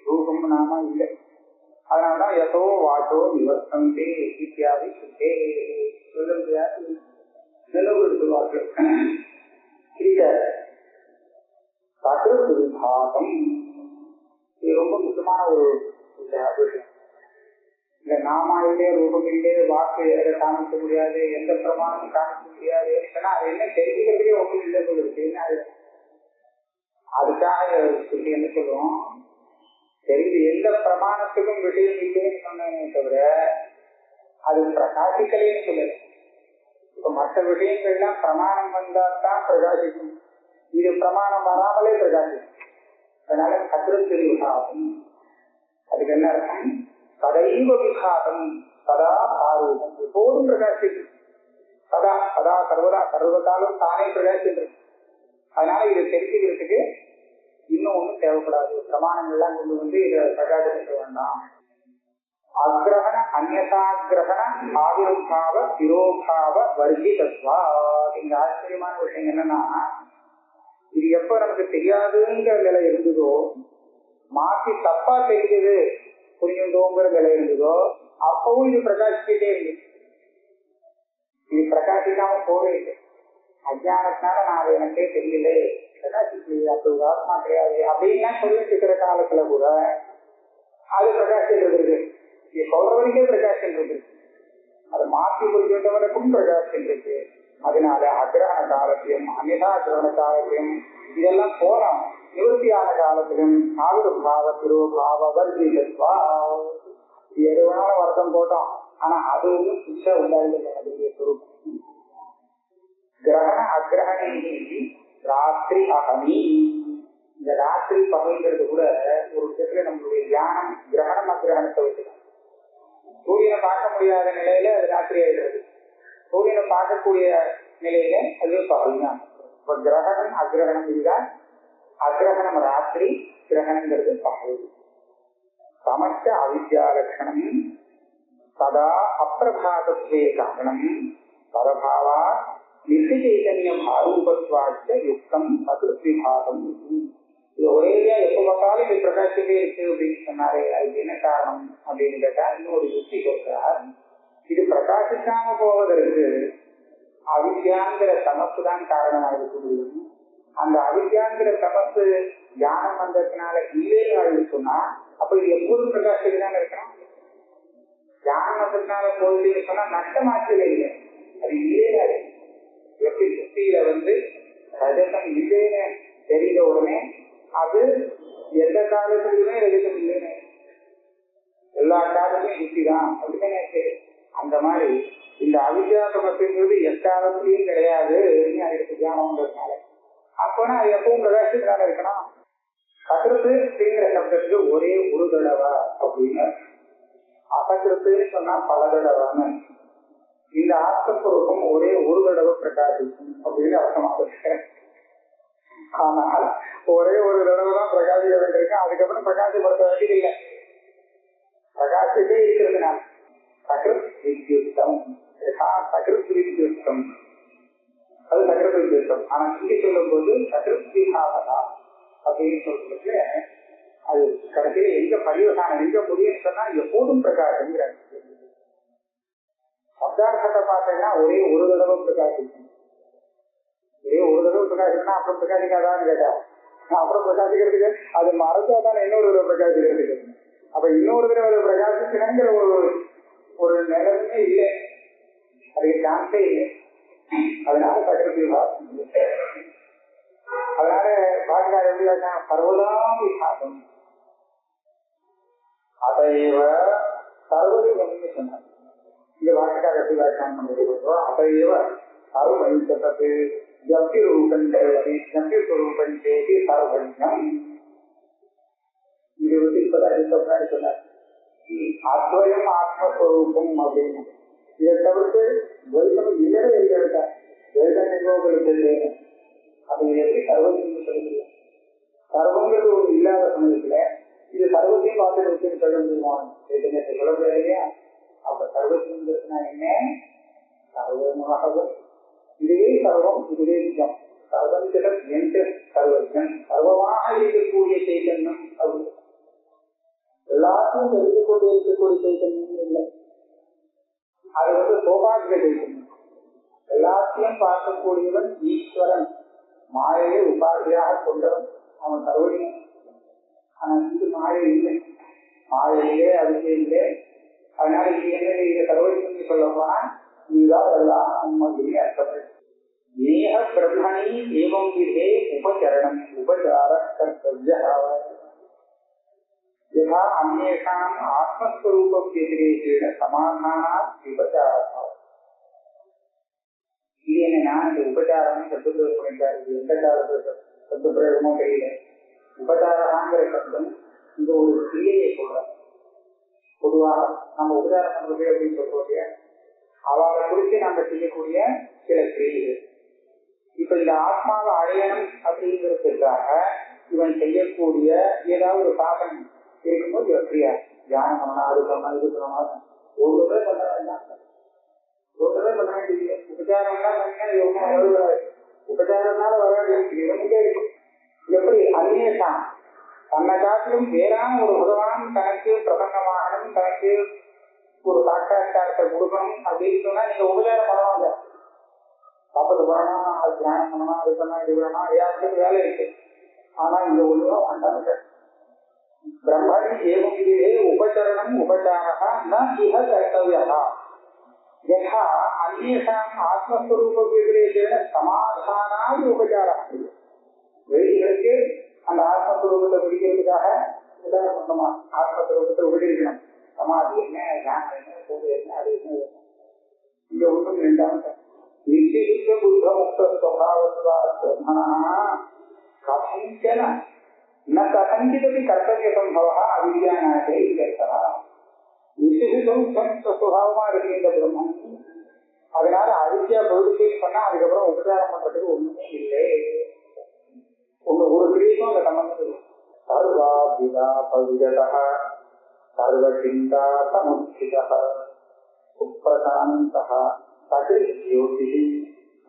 ரூபம் நாம இல்லை. அதனாலதான் யதோ வாச்சோ நிவர்த்தந்தே இத்தியாதி சுத்தே சொல்லுங்க நிலவுவார்கள். இந்த சகல விபாகம் இது ரொம்ப முக்கியமான ஒரு விஷயம். இந்த நாமா இல்லே, ரூபம் இல்லே, வாக்கு காமிக்க முடியாது, எந்த பிரமாணமும் காமிக்க முடியாது. அது என்ன தெரிஞ்சுக்கிறதுக்கே ஒன்றும் இல்லை சொல்லிருக்கு. அதுக்காக சொல்லி என்ன சொல்லுவோம், தெரிஞ்சு எந்த பிரமாணத்துக்கும் விஷயம் இல்லைன்னு சொன்னே தவிர அது பிரகாசிக்கலைன்னு சொல்லல. இப்ப மற்ற விஷயங்கள்லாம் பிரமாணம் வந்தால்தான் பிரகாசிக்கும். இது பிரமாணம் வராமலே பிரகாசிக்கும். அதனால கதிரத்திரி விகாசம். அதுக்கு என்ன அர்த்தம்? சதைவ விகாசம் சதா ஆரூபம், எப்போதும் பிரகாசிக்கும். சதா சதா சர்வதா சர்வகாலம் தானே பிரகாசிக்கின்றது. அதனால இதை தெரிஞ்சுக்கிறதுக்கு இன்னும் ஒன்றும் தேவைப்படாது. பிரமாணங்கள்லாம் கொண்டு இதை பிரகாசிக்க வேண்டாம். அக்ரஹண அந்நியதாகிரகண ஆவிர்பாவ திரோபாவ வர்ஜிதத்வா. இங்க ஆச்சரியமான விஷயம் என்னன்னா, இது எப்ப நமக்கு தெரியாதுங்கிற நிலை இருந்ததோ, மாற்றி தப்பா தெரிஞ்சது புரியுதோங்கிற நிலை இருந்ததோ, அப்பவும் இது பிரகாசிச்சுட்டே இருக்கு. இது பிரகாசிக்காம போவே இல்லை. அஜானத்தினால நான் அது எனக்கே தெரியல, பிரகாசிக்கலையே, அப்படி ஒரு ஆத்மா கிடையாது அப்படின்லாம் சொல்லிட்டு இருக்கிற காலத்துல கூட அது பிரகாசம் இருக்கு. சொல்றவனுக்கே பிரகாசம் இருக்கு. அதை மாற்றி புரிஞ்சவனுக்கும் பிரகாசம் இருக்கு. அதனால அக்கிரகண காலத்திலும் அன்னிதா கிரகண காலத்திலும் இதெல்லாம் போலாம். நிவர்த்தியான காலத்திலும் ஆவிர்பாவத்திலோ பாவவர்ஜிதத்வா எதுவான வருத்தம் போட்டோம். ஆனா அது ஒன்றும் புதுசா உண்டாயில்லை. சுரூபம் கிரகண அக்கிரகணி ராத்திரி அகமி. இந்த ராத்திரி பகல்ங்கிறது கூட ஒரு விஷயத்துல நம்மளுடைய தியானம் கிரகணம் அக்கிரகணத்தை வச்சுக்கலாம். சூரியனை பார்க்க முடியாத நிலையில அது ராத்திரி ஆயிடுறது, சூரியனை பார்க்கக்கூடிய நிலையில அது பகல் தான். இப்ப கிரகணம் அக்கிரகணம் இதுதான். அக்கிரகணம் ராத்திரி, கிரகணங்கிறது பகல். சமஸ்த அவித்யா லட்சணம் சதா அப்பிரபாதத்வே காரணம் பரபாவா நிச்சைதன்யம் ஆரூபத்வாச்ச யுக்தம் சதுர்விபாகம். இது ஒரேடியா எப்ப பார்த்தாலும் இது பிரகாசிக்கவே இருக்கு அப்படின்னு சொன்னாரே, அதுக்கு என்ன காரணம் அப்படின்னு கேட்டா இன்னொரு யுக்தி சொல்றார். இது பிரகாசிக்காம போவதற்கு அவித்யாங்கிற தமப்பு தான் காரணமாக இருக்க முடியும். அந்த அவித்யாங்கிற தமப்பு தியானம் வந்ததுனால இல்லைன்னு சொன்னா அப்ப இது எப்போதும் பிரகாசிக்கதான் இருக்கணும். தியானம் வந்ததுனால போகுதுன்னு சொன்னா நஷ்டமாச்சவே இல்லை, அது இல்லையா. எப்படி சுத்தியில ரஜகம் இல்லைன்னு தெரிந்த உடனே அது எந்த காலத்திலுமே ரஜகம் இல்லைன்னு, எல்லா காலத்திலும் சுத்தி தான் அப்படின்னு. அந்த மாதிரி இந்த அவித்யாசமத்துங்கிறது எக்காலத்திலையும் கிடையாது அதுக்கு தியானம்ன்றதுனால. அப்போனா அது எப்பவும் பிரகாசத்தினால இருக்கணும். சகிருத்து அப்படிங்கிற சப்தத்துக்கு ஒரே ஒரு தடவை அப்படின்னு, அசகிருத்துன்னு சொன்னா பல தடவைன்னு. இந்த ஆத்மஸ்வரூபம் ஒரே ஒரு தடவை பிரகாசிக்கும் அப்படின்னு அர்த்தமாக. ஆனால் ஒரே ஒரு தடவை தான் பிரகாசிக்க வேண்டியிருக்கு, அதுக்கப்புறம் பிரகாசப்படுத்த வேண்டியதில்லை. பிரகாசிட்டே இருக்கிறதுனால சகிருத் வித்யுக்தம், சகிருத் வித்யுக்தம், அது சகிருத் வித்யுக்தம். ஆனா இங்கே சொல்லும் போது சகிருத் விகாவதா அப்படின்னு சொல்றதுக்கு அது கடைசியில எங்க பரிவசானம் எங்க முடியும்னு சொன்னா எப்போதும் பிரகாசங்கிறாங்க. சப்தார்த்தத்தை பார்த்தீங்கன்னா ஒரே ஒரு தடவை பிரகாசிக்கும். ஒரே ஒரு தடவை பிரகாசிக்கணும்னா அப்புறம் பிரகாசிக்காதான்னு கேட்டா அப்புறம் பிரகாசிக்கிறதுக்கு அது மறைச்சாதான் இன்னொரு தடவை பிரகாசிக்கிறதுக்கு. அப்ப இன்னொரு தடவை பிரகாசிக்கணுங்கிற ஒரு நிலைமே இல்லை, அதுக்கு சான்ஸே இல்லை. அதனால சக்கரத்தி அதனால பாட்டினார் எப்படி சர்வதாம் விசாகம் அதைவ சர்வதேவன்னு சொன்னார். இங்க வாக்கியக்காக எப்படி வியாக்கியானம் பண்ணிருக்கோ அதைவ சர்வபஞ்சத்து ஜப்திரூபம் சேதி சர்வஜம். இது இப்பதான் சொன்னார் அத்வயம் ஆத்மஸ்வரூபம் அப்படின்னு. இதை தவிர்த்து துவைத்தம் இல்லவே இல்லை, வேதனைகளுக்கு அது எப்படி சர்வத்தையும் சொல்ல. சர்வங்கிறது ஒரு இல்லாத சமயத்துல இது சர்வத்தையும் பார்த்து சொல்ல முடியுமா? வேதனை சொல்ல இல்லையா? அப்ப சர்வத்தின் என்ன? சர்வமாகவும் இதுவே சர்வம், இதுவே நிஜம். சர்வத்திடம் எந்த சர்வஜன் சர்வமாக இருக்கக்கூடிய சைத்தன்யம் அப்படி எல்லாத்தையும் தெரிந்து கொண்டு இருக்கக்கூடிய சைத்தன்யம் இல்லை. அது சோபாகிய சைத்தன்யம். எல்லாத்தையும் பார்க்கக்கூடியவன் ஈஸ்வரன், மாயையை உபாதியாக கொண்டவன், அவன் சர்வஜன். ஆனா இது மாயை இல்லை, மாயையிலே அதுக்கே இல்லை. அதனால இது என்ன இதை சர்வஜன் சொல்ல போனா இதுதான் எல்லாம் உண்மையிலே அர்த்தப்படும். ஏக பிரம்மணி ஏவம் விதே உபச்சரணம் உபச்சார கர்த்தவ்ய யதா அந்நேஷாம் ஆத்மஸ்வரூப வியதிரேகேண சமாதானாத் விபச்சாரா. இது என்னன்னா இந்த உபச்சாரம் சப்தப்பிரயோகம் பண்ணிட்டாரு. இது எந்த காலத்துல சப்த பிரயோகமோ தெரியல. உபச்சாரங்கிற சப்தம் இந்த ஒரு கிரியையை சொல்ற. பொதுவாக நம்ம உபச்சாரம் பண்றது அப்படின்னு சொல்றோம், அவளை குறித்து நம்ம செய்யக்கூடிய சில கிரியைகள். இப்ப இந்த ஆத்மாவை அடையணும் அப்படிங்கிறதுக்காக இவன் செய்யக்கூடிய ஏதாவது ஒரு சாதனம் இருக்கும்போது இவன் கிரியா தியானம் பண்ணா, அது பண்ணா, இது பண்ணா, ஒருவரே பண்ண வேண்டாம், ஒருவரே பண்ண வேண்டியது. உபச்சாரம்லாம் பண்ணா வருவாரு, உபச்சாரம்னால வர வேண்டிய இவனுக்கே இருக்கு. எப்படி அந்நேஷம் தன்னை காட்டிலும் வேறான ஒரு பகவான் தனக்கு பிரசன்னமாகணும், தனக்கு ஒரு சாட்சா்காரத்தை கொடுக்கணும் அப்படின்னு சொன்னா நீங்க உபச்சாரம் பண்ணுவாங்க. சாப்பிட்டு பண்ணணும், அது தியானம் பண்ணணும், அது பண்ணா, இது பண்ணணும், எல்லாத்துக்கும் வேலை இருக்கு. ஆனா இந்த ஒழுங்கா வேண்டாம். பிரம்மணி ஏவம் இதுவே உபச்சரணம் உபச்சாரா ந இஹ கர்த்தவ்யா. யதா அந்நியசாம் ஆத்மஸ்வரூப விபரீதேன சமாதானாதி உபச்சாரம். வெளிகளுக்கு அந்த ஆத்மஸ்வரூபத்தை பிடிக்கிறதுக்காக உதாரணமா ஆத்மஸ்வரூபத்தை உபயோகிக்கணும். சமாதி என்ன, தியானம் என்ன, பூஜை என்ன, அது என்ன, இங்க ஒன்றும் வேண்டாம். நிச்சயித்த புத்த முக்த ஸ்வபாவத்வாத்மனா கதஞ்சன ந கதஞ்சிதபி கர்த்தவிய சம்பவா அவித்யாநாசே இत्यर्थः. நிச்சயிதம் சமஸ்த சுபாவமா இருக்கு இந்த பிரம்மம். அதனால அவித்யா பொருட்கள் பண்ணா அதுக்கப்புறம் உபச்சாரம் பண்றதுக்கு ஒண்ணுமே இல்லை. ஒரு கிரியைக்கும் அந்த சம்பந்தம் இல்லை. சர்வாபிதா பவிதः சர்வசிந்தா சமுச்சிதः சுப்ரசாந்தः சகிருஜ்யோதிः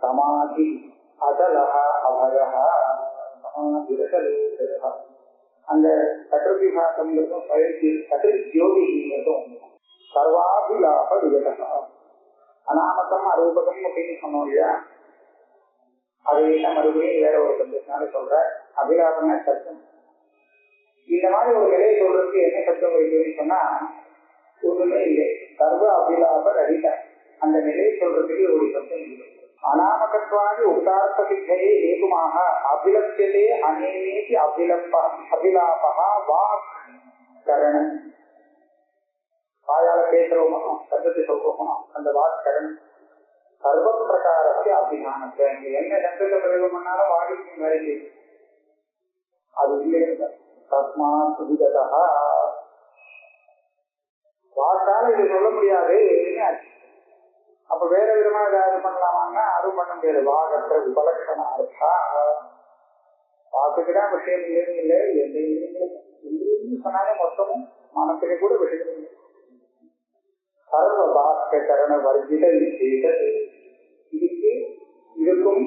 சமாதி அசலः அபயः சமாதிரசலேசः. அந்த சகிருவிபாசம்ங்கிறதும் சகிருஜ்யோதிங்கிறதும் சர்வாபிலாப விகதः. அநாமகம் அரூபகம் அப்படின்னு சொன்னோம் இல்லையா, அது என்ன மறுபடியும் வேற ஒரு சப்தத்தினால சொல்ற. அபிலாபம்னா சப்தம். இந்த மாதிரி ஒரு நிலையை சொல்றதுக்கு என்ன சப்தம் இருக்குன்னு சொன்னா ஒண்ணுமே இல்லை. சர்வ அபிலாப ரஹித அந்த நிலையை சொல்றதுக்கு ஒரு சப்தம் இல்லை. அநாமகத்வாதி உத்தார்த்த சித்தையே ஏதுமாக அபிலப்யதே அநேனேதி அபிலாபா வாக் கரணம். வாயால பேசுறோமோ சப்தத்தை சொல்றோமோ அந்த வாக் கரணம் சர்வ பிரகாரத்தை அபிதானத்தை என்ன சப்தத்தை பிரயோகம் பண்ணாலும் வாடிக்கு வேலை செய்யும். அது இல்லை. தஸ்மாத் விகதா வாக்கால இது சொல்ல முடியாது. அப்ப வேற விதமா ஏதாவது பண்ணலாமான்னா அதுவும் பண்ண முடியாது. வாகற்ற உபலட்சணா இருக்கா, வாக்குக்குதான் விஷயம் இல்லைன்னு இல்லை. எந்த இந்திரியங்களும் சொன்னாலே மொத்தமும் மனசுக்கு கூட விஷயம் இல்லை. சர்வ பாஸ்க கரண வர்ஜித இதுக்கு இதுக்கும்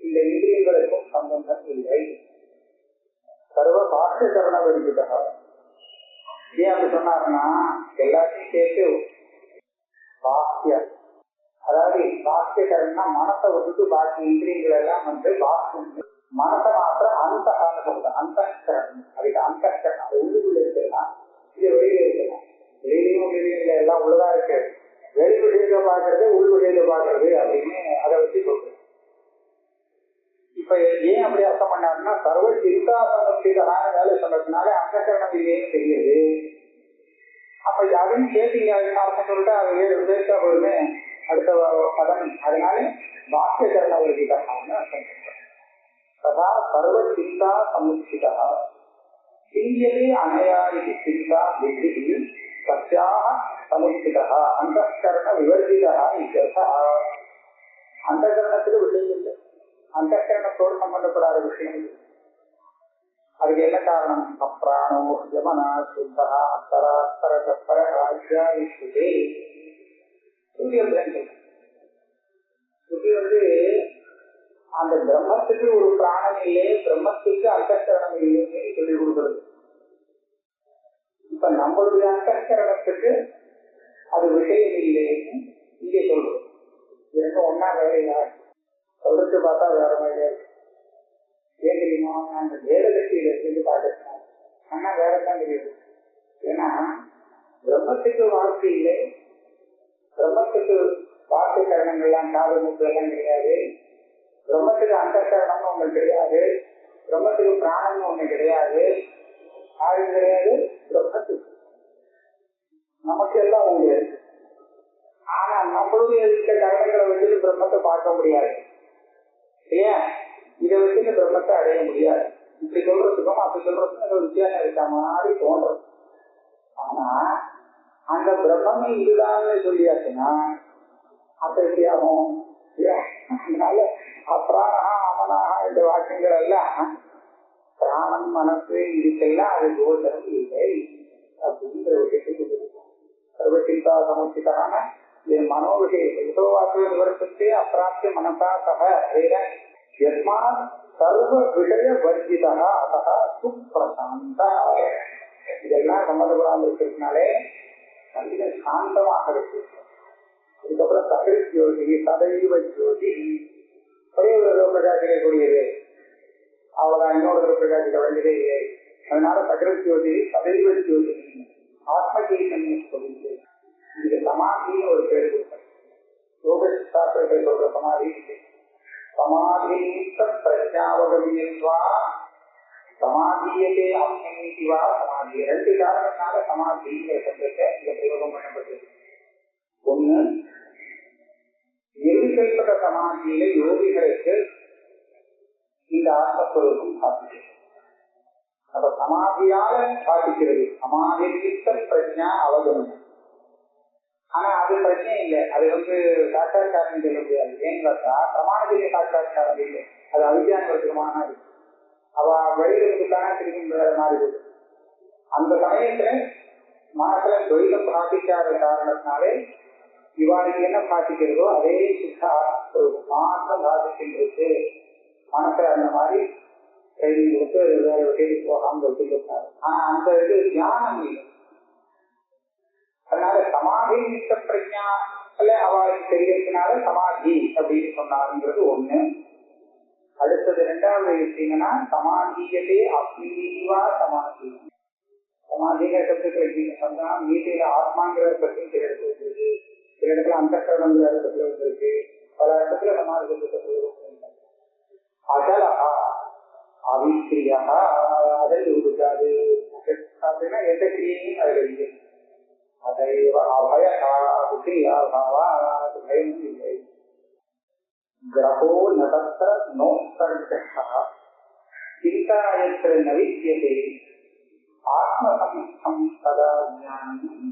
இந்த இந்திரியங்களுக்கும் சம்பந்தம் இல்லை. சர்வ பாஸ்க கரண வர்ஜித. ஏன் அப்படி சொன்னாருன்னா எல்லாத்தையும் சேர்த்து பாக்கிய, அதாவது பாக்கியகரன்னா மனத்தை விட்டுட்டு பாக்கி இந்திரியங்கள் எல்லாம் பாக்கியம். மனத்தை மாத்திரம் அந்தகான்னு சொல்றேன். அந்தகரணம் அதுக்கு அந்தகரணம். அது உள்ளுக்குள்ள இருக்கலாம், இது வெளியில இருக்கலாம். வெளியிலையும் வெளியில எல்லாம் உள்ளதா இருக்கு. வெளி விஷயத்தை பாக்குறது உள் விஷயத்தை பாக்குறது அப்படின்னு அதை வச்சு சொல்றேன். இப்ப ஏன் அப்படி அர்த்தம் பண்ணாருன்னா சர்வ சிந்தா சமர்ப்பிதமான வேலை சொன்னதுனால அந்தகரணம் இல்லைன்னு தெரியுது. அப்ப அதையும் சேர்த்தீங்க அர்த்தம் சொல்லிட்டு அது வேஸ்டா போடுமே அடுத்த பதம். அதனால பாக்கியகரண வருகிறான்னு அர்த்தம் சொல்றேன். ததா சர்வ சிந்தா சமுச்சிதா சிந்தியதே அனயா இது சிந்தா புத்தி சத்யாக சமுச்சிதா அந்தகரண விவர்ஜிதா இत्यर्थः. அந்தகரணத்துக்கு விஷயம் இல்லை, அந்தகரணத்தோடு சம்பந்தப்படாத விஷயம் இல்லை. அதுக்கு என்ன காரணம்? அப்ராணோ யமனா சுத்தா அத்தராத்தர கப்பர ராஜ்யா விஸ்வதே. சுத்தி வந்து அந்த பிரம்மத்துக்கு ஒரு பிராணம் இல்லை, பிரம்மத்துக்கு அந்தகரணம் இல்லைன்னு சொல்லி கொடுக்கிறது. இப்ப நம்மளுடைய அந்தகரணத்துக்கு அது விஷயம் இல்லைன்னு இங்கே சொல்றோம். இரண்டும் ஒன்னா வேலையா சொல்றது பார்த்தா வேற மாதிரியா இருக்கு. ஏன் தெரியுமா? அந்த வேதகத்தியில இருந்து பார்க்கிறேன் ஆனா வேறதான் தெரியுது. ஏன்னா பிரம்மத்துக்கு வாழ்க்கை இல்லை, பிரம்மத்துக்கு வாக்கு கரணங்கள்லாம் காது மூக்கு எல்லாம் கிடையாது, பிரம்மத்துக்கு அந்த கரணம்னு ஒண்ணு கிடையாது, பிரம்மத்துக்கு பிராணம்னு ஒண்ணு கிடையாது. யாரும் கிடையாது பிரம்மத்துக்கு. நமக்கு எல்லாம் உண்டு. ஆனா நம்மளுடைய இருக்க கரணங்களை வச்சுட்டு பிரம்மத்தை பார்க்க முடியாது. ஏன்? இதை வச்சுட்டு பிரம்மத்தை அடைய முடியாது. இப்படி சொல்றதுக்கும் அப்படி சொல்றதுக்கும் ஒரு வித்தியாசம் இருக்க மாதிரி தோன்றது. ஆனா அந்த பிரம்மமே இதுதான்னு சொல்லியாச்சுன்னா அப்ப எப்படி ஆகும்? அதனால அப்ராணா அமனாக இந்த வாக்கியங்கள் எல்லாம் பிராணம் மனசு இதுக்கெல்லாம் அது தோஷம் இல்லை அப்படிங்கிற விஷயத்தை சர்வசிந்தா சமுச்சிதான மனோ விஷயம் யதோவாச நிவர்த்தத்தை அப்பிராப்திய மனசா சக யஸ்மாத் சர்வ விஷய வர்ஜிதா அத்தः சுப்ரசாந்தா. இதெல்லாம் சம்பந்தப்படாமல் இருக்கிறதுனாலே நல்ல சாந்தமாக இருக்கு. அதுக்கப்புறம் சகிருத் ஜோதி சதைவ ஜோதி ஒரே ஒரு பிரகாசிக்கக்கூடியது, அவ்வளவுதான். இன்னொரு பிரகாசிக்க வேண்டியதே இல்லை. அதனால சகிருத் ஜோதி சதைவ ஜோதி ஆத்ம சைத்தன்யம் சொல்லிட்டு இதுக்கு சமாதின்னு ஒரு பேர் கொடுத்தார். யோக சாஸ்திரத்தை சொல்ற சமாதி சமாதி பிரஜாவகமியத்வா சமாதியதே அப்னிவா சமாதி. 2 காரணத்தினால சமாதிங்கிற சப்தத்தை இங்க பிரயோகம் பண்ணப்பட்டிருக்கு. ஒண்ணு, நிர்விகல்பக சமாதியில யோகிகளுக்கு இந்த ஆத்மஸ்வரூபம் சாதிக்கிறது. அப்ப சமாதியால சாதிக்கிறது. சமாதித்த பிரஜா அவகமனம். ஆனா அது பிரச்சனை இல்லை. அது சாட்சாத்காரம் சொல்ல முடியாது. ஏன்னு பார்த்தா பிரமாணத்திலே சாட்சாத்காரம் இல்லை. அது அவித்யானுவர்த்தமான இருக்கு. அவ வெளியிலிருந்துதானே திரும்பி மாதிரி இருக்கு. அந்த சமயத்துல மனசுல துவைதம் பாதிக்காத காரணத்தினாலே இவாளுக்கு என்ன பாதிக்கிறதோ அதே சித்தா மாற்றம் பாதிக்கின்றது. மனசுல அந்த மாதிரி கைதி கொடுத்து வேற விஷயத்துக்கு போகாம வச்சுருக்காரு. ஆனா அந்த இது தியானம் இல்லை. அதனால சமாதி நித்த பிரஜால அவளுக்கு தெரியறதுனால சமாதி அப்படின்னு சொன்னாருங்கிறது ஒண்ணு. அடுத்தது 2வது விஷயம்னா சமாதியதே அப்னிவா சமாதி. சமாதிங்கிற சப்தத்துல சொன்னா கீதையில ஆத்மாங்கிற பற்றி சில இடத்துல இருக்கு, சில இடத்துல அந்தக்கரணங்கிற அர்த்தத்துல வந்திருக்கு, பல இடத்துல சமாதி சப்தத்துல அஜலகா அவிக்கிரியா அதில் இருக்காது அப்படின்னா எந்த கிரியையும் அதில் இல்லை. அதைவ அபயா விக்ரியா பாவா பயம் இல்லை. கிரகோ நதத்திர நோஸ்தர்கா சிந்தாயத்திர நவித்யதே ஆத்மசம்ஸ்தம் சதா ஞானம்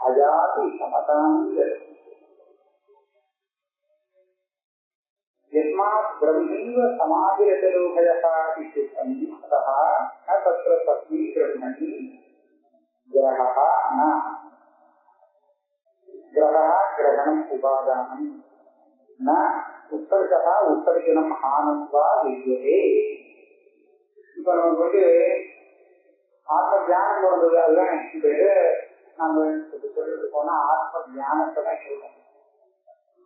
அஜாதி சமதாம் यस्मात् ब्रह्मैव समाधिरतलोभयः इत्युक्तम् अतः न तत्र तस्मिन् ब्रह्मणि ग्रहः न ग्रहः ग्रहणम् उपादानम् न उत्सर्गः उत्सर्जनम् हानं वा विद्यते. இப்ப நமக்கு ஆத்ம தியானம் போடுறது அதுதான் பேரு. நம்ம சொல்லிட்டு போனா ஆத்ம தியானத்தை தான் சொல்றோம்.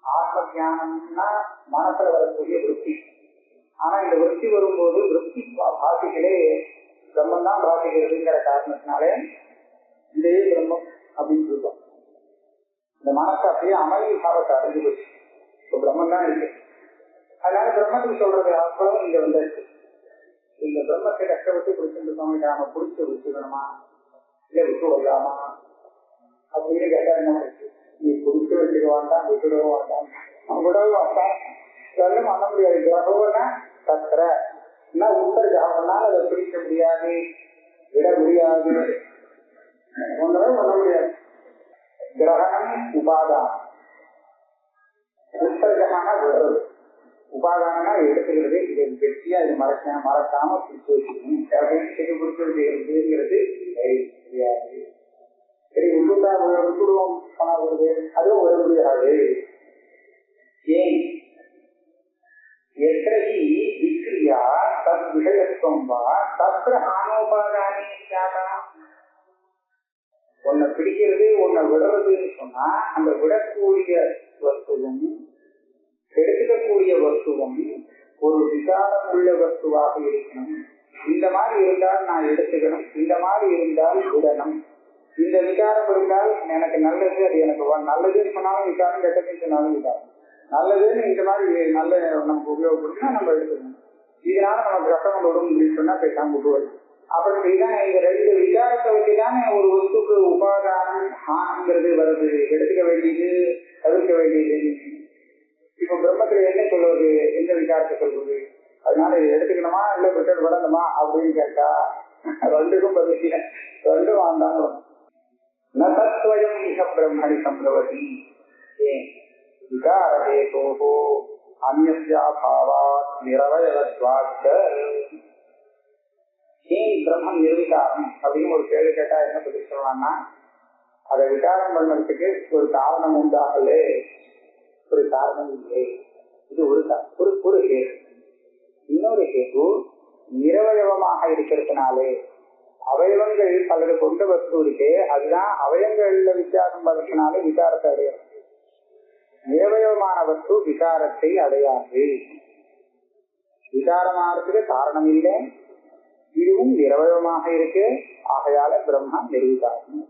ஆத்ம தியானம்னா மனசுல வரக்கூடிய விருத்தி. ஆனா இந்த விருத்தி வரும்போது விருத்தி பாசிகளே பிரம்மன் தான் பாசிக்கிறதுங்கிற காரணத்தினாலே இதே பிரம்மம் அப்படின்னு சொல்றோம். இந்த மனசு அப்படியே அமைதி பாவத்தை அறிஞ்சு போச்சு. இப்போ பிரம்மன் தான் இருக்கு. அதனால பிரம்மத்துக்கு சொல்றது அப்புறம் இங்க வந்தாச்சு. இந்த பிரம்மத்தை கஷ்டப்பட்டு பிடிச்சிருக்கோம். இதை நாம பிடிச்சி வச்சுக்கணுமா இல்ல விட்டு வரலாமா அப்படின்னு கேட்டா என்ன இருக்கு. நீ பிடிச்சி வச்சுக்க வேண்டாம், விட்டுடவும் வேண்டாம், விடவும் வேண்டாம், இதெல்லாம் பண்ண முடியாது. கிரகம்னா கத்துற என்ன உத்தரஜாவனால அதை பிடிக்க முடியாது, விட முடியாது, ஒன்றவே பண்ண முடியாது. கிரகணம் உபாதானம், உத்தரஜமான விடுறது, உபாதானம்னா எடுத்துக்கிறது. இதை வெற்றியா இது மறக்காம பிடிச்சி வச்சுக்கணும் அப்படின்னு சொல்லி பிடிச்சி வச்சுக்கிறது முடியாது. சரி விட்டுட்டா விட்டுடுவோம் பணம் வருது, அதுவும் வர முடியாது. ஏன் எத்தனை விக்ரியா தத் விஷயத்துவம் வா தத்திர ஆனோபாதானே தியாகம். உன்னை பிடிக்கிறது உன்னை விடுறதுன்னு சொன்னா அந்த விடக்கூடிய வஸ்துவும் எடுத்துக்கக்கூடிய வஸ்துவும் ஒரு விகாரம் உள்ள வஸ்துவாக இருக்கணும். இந்த மாதிரி இருந்தால் நான் எடுத்துக்கணும், இந்த மாதிரி இருந்தால் விடணும். இந்த விகாரம் இருந்தால் எனக்கு நல்லது, அது எனக்கு நல்லதுன்னு சொன்னாலும் விகாரம், கெட்டதுன்னு சொன்னாலும் விகாரம். நல்லதுன்னு இந்த மாதிரி நல்ல நமக்கு உபயோகப்படுத்தினா நம்ம எடுத்துக்கணும். இதனால நமக்கு கஷ்டம் விடும் அப்படின்னு சொன்னா பேசாம விடுவது. அப்புறம் இதுதான் இந்த 2 விகாரத்தை வச்சுதானே ஒரு வஸ்துக்கு உபாதானம் ஹானங்கிறது வருது. எடுத்துக்க வேண்டியது தவிர்க்க வேண்டியது. இப்ப பிரம்மத்துல என்ன சொல்றது, எந்த விகாரத்தை சொல்றது? அதனால இதை எடுத்துக்கணுமா இல்ல விட்டு விடணுமா அப்படின்னு கேட்டா 2க்கும் பதில் 2 வாண்டாங்க. நதத்வயம் இஹ பிரம்மணி சம்பவதி விகாரஹேதோஹோ அன்யஸ்யாபாவாத் நிரவயவத்வாத். ஏன் பிரம்மம் நிர்விகாரம் அப்படின்னு ஒரு கேள்வி கேட்டா என்ன பதில் சொல்லலாம்னா, அதை விகாரம் பண்ணதுக்கு ஒரு காரணம் உண்டாகலே, ஒரு காரணம் இல்லை. இது ஒரு கேள்வி. இன்னொரு கேள்வி நிரவயவமாக இருக்கிறதுனாலே அவயவங்கள் பலது கொண்ட வஸ்து இருக்கே, அதுதான் அவயங்கள்ல வித்தியாசம் படுறதுனாலே விகாரத்தை அடையாது. நிரவயவமான வஸ்து விகாரத்தை அடையாது. விகாரமானதுக்கு காரணம் இல்லை, இதுவும் நிரவயவமாக இருக்கு. ஆகையால பிரம்மம் நிர்விகாரம்.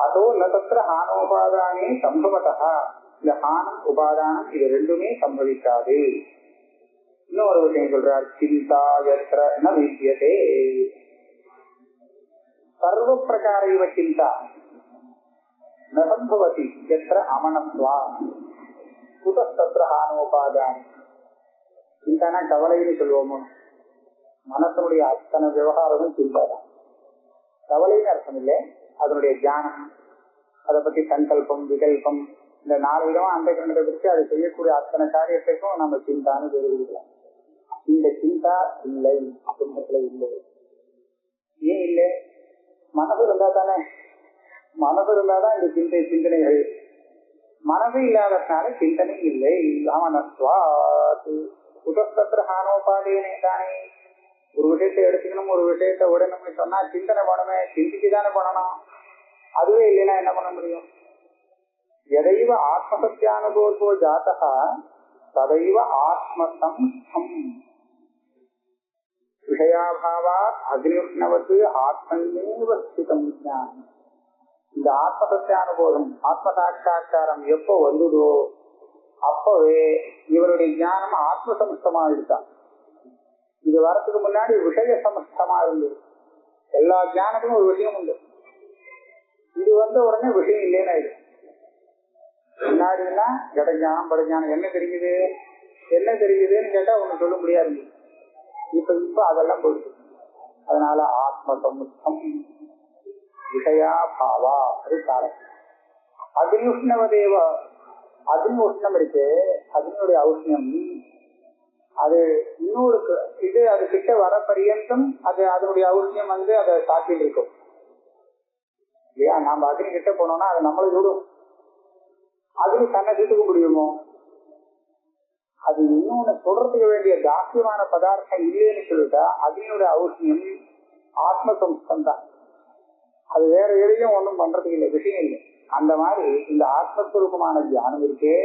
அதோ ந தத்திர ஹானோபாதானே சம்பவத்தா, இந்த ஹானம் உபாதானம் இது ரெண்டுமே சம்பவிக்காது. இன்னொரு விஷயம் சொல்றார், சிந்தா யத்ர ந வித்யதே சர்வ பிரகாரைவ சிந்தா ந சம்பவதி யத்ர அமனத்வா குதஸ்தத்ர ஹானோபாதானி. சிந்தானா கவலைன்னு சொல்லுவோமோ, மனசனுடைய அத்தனை விவகாரமும் சிந்தா தான். கவலைன்னு அர்த்தம் இல்லை, அதனுடைய தியானம், அதை பத்தி சங்கல்பம் விகல்பம் இந்த 4 விதமா அந்த கிரகத்தை பிரிச்சு அதை செய்யக்கூடிய அத்தனை காரியத்துக்கும் நம்ம சிந்தான்னு தெரிவிக்கலாம். இந்த சிந்தா இல்லை, குடும்பத்துல இல்லை. ஏன் இல்லை? மனசு இருந்தா தானே, மனசு இருந்தாதான் இந்த சிந்தனைகள். மனசு இல்லாததுனால சிந்தனை இல்லை. அமனஸ்வாத் குதஸ்தத்ர ஹானோபாதேனே தானே. ஒரு விஷயத்தை எடுத்துக்கணும், ஒரு விஷயத்தை விடணும்னு சொன்னா சிந்தனை பண்ணணுமே, சிந்திச்சுதானே பண்ணணும். அதுவே இல்லைன்னா என்ன பண்ண முடியும்? எதைவ ஆத்மசத்தியானுபவோ ஜாதா ததைவ ஆத்மசம்ஸ்தம் விஷயாபாவா அக்னிஷ்ணவத்து ஆத்மநேவ ஸ்திதம் ஞானம். இந்த ஆத்மசத்தியானுபோதம் ஆத்ம சாட்சா்காரம் எப்போ வந்ததோ அப்பவே இவருடைய ஞானம் ஆத்மசமஸ்தமா இருக்கான். இது வரத்துக்கு முன்னாடி விஷய சமஸ்தமா இருந்தது. எல்லா ஞானத்துக்கும் ஒரு விஷயம் உண்டு. இது வந்த உடனே விஷயம் இல்லைன்னு ஆயிடும். முன்னாடினா ஜடஞானம் படஞானம் என்ன தெரியுது என்ன தெரியுதுன்னு கேட்டா ஒண்ணு சொல்ல முடியாது. இப்ப அதெல்லாம் போயிடுச்சு. அதனால ஆத்மசமஸ்தம் விஷயா பாவா அது காலம். அக்னிஷ்ணவதேவ அக்னி உஷ்ணம் இருக்கு, அக்னியுடைய ஔஷ்ணியம் அது இன்னொரு இது அது கிட்ட வர பரியந்தம் அது அதனுடைய ஔஷ்ணியம் வந்து அதை தாக்கிட்டு இருக்கும் இல்லையா. நாம அக்னி கிட்ட போனோம்னா அதை நம்மளை விடும். அக்னி தன்னை சுட்டுக்க முடியுமோ? அது இன்னொன்னு சொல்றதுக்கு வேண்டிய தாக்கியமான பதார்த்தம் இல்லைன்னு சொல்லிட்டா அக்னியோட ஔஷ்ணியம் ஆத்மசம்ஸ்தம் தான். அது வேற எதையும் ஒன்றும் பண்றதுக்கு இல்லை, விஷயம் இல்லை. அந்த மாதிரி இந்த ஆத்மஸ்வரூபமான தியானம் இருக்கே,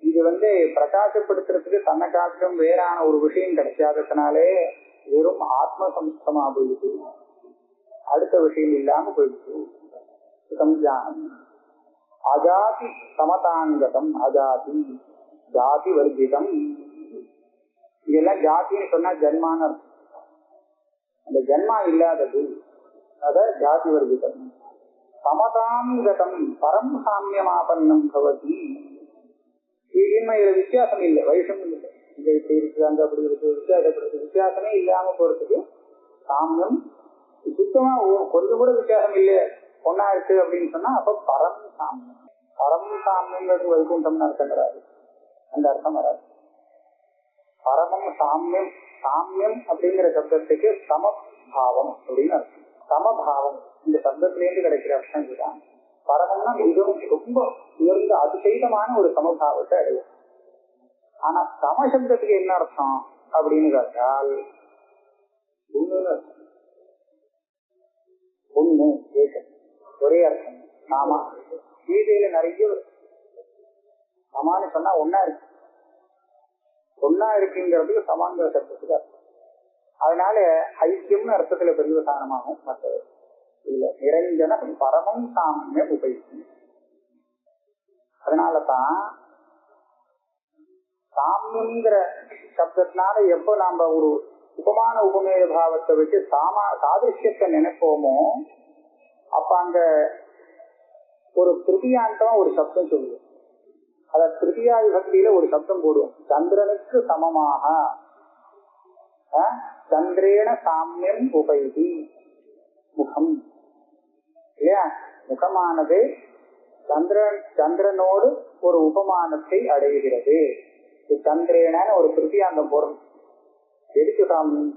இது வந்து பிரகாசப்படுத்துறதுக்கு தன்னை காட்டும் வேறான ஒரு விஷயம் கிடைக்காததுனாலே வெறும் ஆத்மசம்ஸ்தமா போயிடுச்சு, அடுத்த விஷயம் இல்லாம போயிடுச்சு. தியானம் அஜாதி சமதாங்கதம், அஜாதி ஜாதி வர்ஜிதம். இதெல்லாம் ஜாதின்னு சொன்னா ஜன்மான அர்த்தம். அந்த ஜன்மா இல்லாதது அத ஜாதி வர்ஜிதம். சமதாங்கதம் பரம் சாமியமாபன்னம் பவதி. இதுல வித்தியாசம் இல்லை, வைஷம் இல்லை. இங்க இப்படி இருக்கு, அங்க அப்படி இருக்கு, வித்தியாசப்படுது. வித்தியாசமே இல்லாம போறதுக்கு சாமியம் சுத்தமா கொஞ்சம் கூட வித்தியாசம் இல்லை, ஒன்னா இருக்கு அப்படின்னு சொன்னா அப்ப பரம் சாமியம். பரம் சாமியங்கிறது வைகுண்டம்னு அர்த்தம் வராது, அந்த அர்த்தம் வராது. பரமம் சாமியம், சாமியம் அப்படிங்கிற சப்தத்துக்கு சமபாவம் அப்படின்னு அர்த்தம். சமபாவம் இந்த சப்தத்திலேருந்து கிடைக்கிற அர்த்தம் இதுதான். பரமம்னா மிகவும் ரொம்ப உயர்ந்த அதிசயமான ஒரு சமபாவத்தை அடையும். ஆனா சமசப்தத்துக்கு என்ன அர்த்தம் அப்படின்னு கேட்டால் ஒண்ணுன்னு அர்த்தம். ஒண்ணு ஏகம், ஒரே அர்த்தம். ஆமா, கீதையில நிறைய சமான்னு சொன்னா ஒன்னா இருக்கு, ஒன்னா இருக்குங்கிறதுக்கு சமாங்கிற சப்தத்துக்கு அர்த்தம். அதனால ஐக்கியம்னு அர்த்தத்துல பெரியவசானமாகும். மற்றது இல்ல, நிரஞ்சன பரமம் சாமியம் உபயோகம். அதனாலதான் சாமியங்கிற சப்தத்தினால எப்போ நாம ஒரு உபமான உபமேய பாவத்தை வச்சு சாதிருஷ்யத்தை நினைப்போமோ அப்ப அங்க ஒரு திருத்தியாந்தமா ஒரு சப்தம் சொல்லுவோம். அத திருத்தியா விபக்தியில ஒரு சப்தம் போடுவோம். சந்திரனுக்கு சமமாக, சந்திரேன சாமியம் உபயோகி முகம் இல்லையா. முகமானது சந்திரனோடு ஒரு உபமானத்தை அடைகிறது. சந்திரேன ஒரு திருத்தியாந்தம் போறோம். எதுக்கு சாமியம்?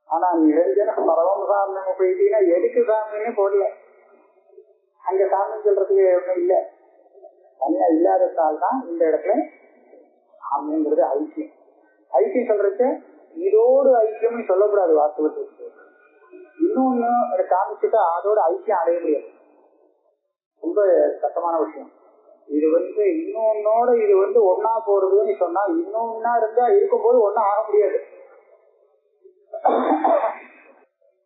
ஆனா நிரஞ்சன பரவம் சாமியம் உபயோகினா எதுக்கு சாமியன்னு போடல. அங்க சாமியம் சொல்றதுக்கு ஒன்றும் இல்லை, தனியா இல்லாததால்தான் இந்த இடத்துல சாமியங்கிறது ஐக்கியம். ஐக்கியம் சொல்றதுக்கு இதோடு ஐக்கியம்னு சொல்லக்கூடாது. வாஸ்தவத்துக்கு இன்னொன்னு காமிச்சுட்டா அதோட ஐக்கியம் அடைய முடியாது. ரொம்ப கஷ்டமான விஷயம். இது வந்து இன்னொன்னோட இது வந்து ஒன்னா போறதுன்னு சொன்னா இன்னொன்னா இருந்தா இருக்கும்போது ஒன்னா ஆக முடியாது.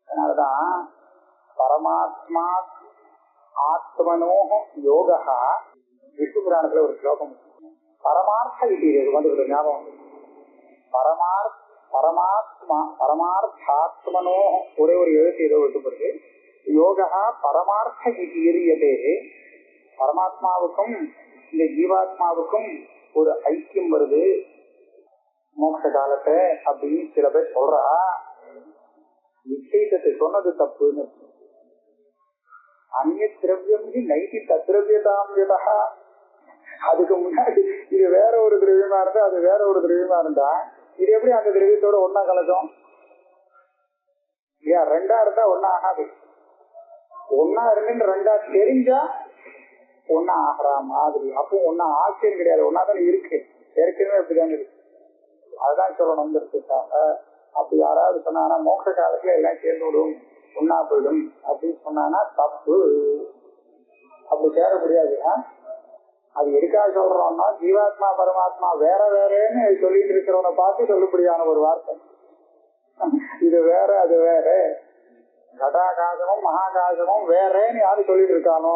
அதனாலதான் பரமாத்மா ஆத்மனோஹ யோகா. விஷ்ணு புராணத்துல ஒரு ஸ்லோகம் பரமார்த்த இது வந்து ஞாபகம். பரமார்த்தாத்மனோ ஒரே ஒரு எழுத்து ஏதோ விட்டுப்படுது. யோகா பரமார்த்த கீரியதே. பரமாத்மாவுக்கும் இந்த ஜீவாத்மாவுக்கும் ஒரு ஐக்கியம் வருது மோட்ச காலத்தை அப்படின்னு சில பேர் சொல்றா. நிச்சயத்தை சொன்னது தப்புன்னு. அந்நிய திரவியம் நைட்டி தத்ரவியதாமியதா. அதுக்கு முன்னாடி இது வேற ஒரு திரவியமா இருந்தா அது வேற ஒரு திரவியமா இருந்தா இது எப்படி அந்த திரவியத்தோட ஒன்னா கலக்கும்? இல்லையா? ரெண்டா இருந்தா ஒன்னா ஆகாது. ஒன்னா இருந்து ரெண்டா தெரிஞ்சா ஒன்னா ஆகிற மாதிரி. அப்போ ஒன்னா ஆச்சரியம் கிடையாது, ஒன்னாதான் இருக்கு. ஏற்கனவே அப்படிதான் இருக்கு. அதுதான் சொல்லணும். அப்படி யாராவது சொன்னாங்கன்னா மோட்ச காலத்துல எல்லாம் சேர்ந்து விடும், ஒன்னா போயிடும் அப்படின்னு சொன்னாங்கன்னா தப்பு. அப்படி சேர முடியாது. அது எதுக்காக சொல்றோம்னா ஜீவாத்மா பரமாத்மா வேற வேறன்னு சொல்லிட்டு இருக்கிறவனை பார்த்து சொல்லுபடியான ஒரு வார்த்தை. இது வேற அது வேற, கடாகாசமும் மகாகாசமும் வேறேன்னு யாரு சொல்லிட்டு இருக்கானோ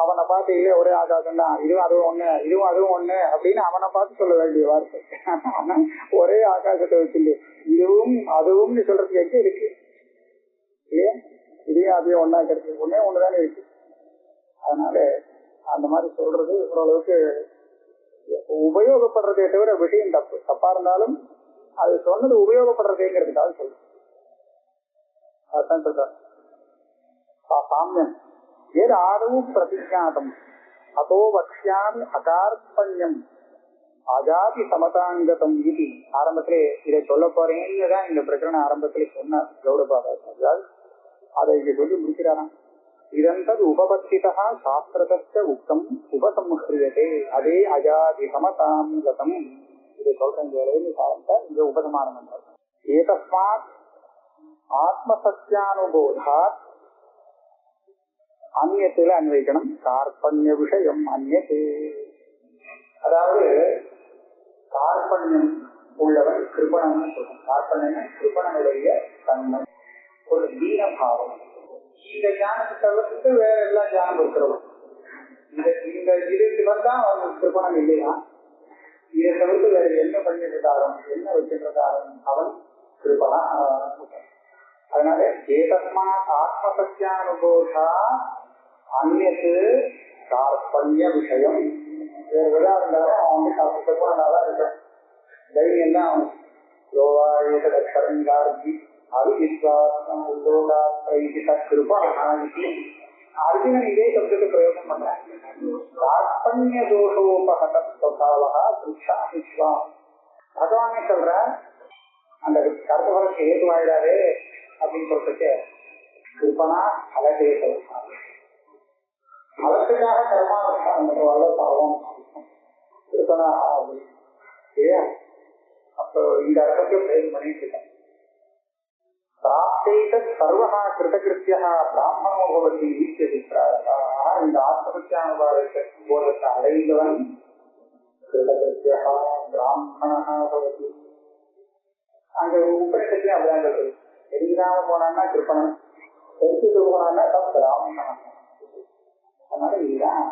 அவனை பார்த்து இல்லையே ஒரே ஆகாசம் தான், இதுவும் அதுவும் ஒண்ணு இதுவும் அதுவும் ஒண்ணு அப்படின்னு அவனை பார்த்து சொல்ல வேண்டிய வார்த்தை. ஒரே ஆகாசத்தை வச்சுட்டு இதுவும் அதுவும் சொல்றதுக்கு எங்க இருக்கு? இல்லையா? இதையும் அதையும் ஒன்னா கிடைக்கு, ஒன்னே ஒண்ணுதானே இருக்கு. அதனால அந்த மாதிரி சொல்றது ஓரளவுக்கு உபயோகப்படுறதே தவிர விஷயம் தப்பு. தப்பா இருந்தாலும் அது சொன்னது உபயோகப்படுறதேங்கிறதுக்காக சொல்லு. அதுதான் சொல்ற சாமியம். ஏது ஆதவும் பிரதிஜாதம் அதோ வக்ஷாமி அகார்பண்யம் அஜாதி சமதாங்கதம் இது. ஆரம்பத்திலே இதை சொல்ல போறேன்னு தான் இந்த பிரகரண ஆரம்பத்திலே சொன்னார் கௌடபாதாச்சாரியால். அதை இங்க சொல்லி முடிக்கிறாராம். இதந்தது உபபத்திதா சாஸ்திரதஸ்ய உக்தம் உபசம்ஹ்ரியதே அதே அஜாதி சமதாங்கதம். இதை சொல்றேன் வேலைன்னு சார்ந்த இங்க உபசமானம் பண்றார். ஏதஸ்மாத் ஆத்மசத்யானுபோதாத் அந்நியத்துல அன்வைக்கணும். கார்பண்ய விஷயம் அந்நியத்து. அதாவது கார்பண்யம் உள்ளவன் கிருபணம்னு சொல்றோம். கார்பண்யம் கிருபணனுடைய தன்மை, ஒரு தீனபாவம். இந்த ஞானத்தை தவிர்த்து வேற எல்லா ஞானம் இருக்கிறவன் இந்த இதுக்கு வந்தா அவன் கிருபணம் இல்லையா? இதை தவிர்த்து வேற என்ன பண்ணிட்டு இருந்தாலும் என்ன வச்சுட்டு இருந்தாலும் அவன் கிருபணா. அதனால ஏதஸ்மா ஆத்மசத்யானுபோதா அந்நியத்து கார்பண்ய விஷயம். வேற விதா இருந்தாலும் அவன் வந்து கிருபணனாதான் இருக்கான். தைரியம் தான் அவன் லோவாயதரங்கார்ஜி அவிஸ்வாசம் அர்ஜுனன் இதே சப்தத்தை பிரயோகம் பண்றான். கார்பண்ய தோஷோபகதா பகவானே சொல்ற அந்த கர்த்தபலத்தை ஏதுவாயிடாதே அப்படின்னு சொல்றதுக்கு கிருபனா அலகேச அலத்துக்காக கர்மானுஷ்டானம் வல்ல பாவம் கிருபனா இல்லையா? அப்போ இந்த அர்த்தத்தை பிரயோகம் பண்ணிட்டு இருக்கேன். சர்வகா கிருதகிருத்தியா பிராமணோ பவதி ஈஸ்வரிப்பிராயः. இந்த ஆத்மசத்யானுபவத்தை போதத்தை அடைந்தவன் கிருதகிருத்தியா பிராமணः பவதி. அங்க உபநிஷத்துலயும் அப்படிதான் சொல்றது. எதிராம போனான்னா கிருப்பணன், எடுத்துட்டு போனான்னா பிராமணன். அதனால இதுதான்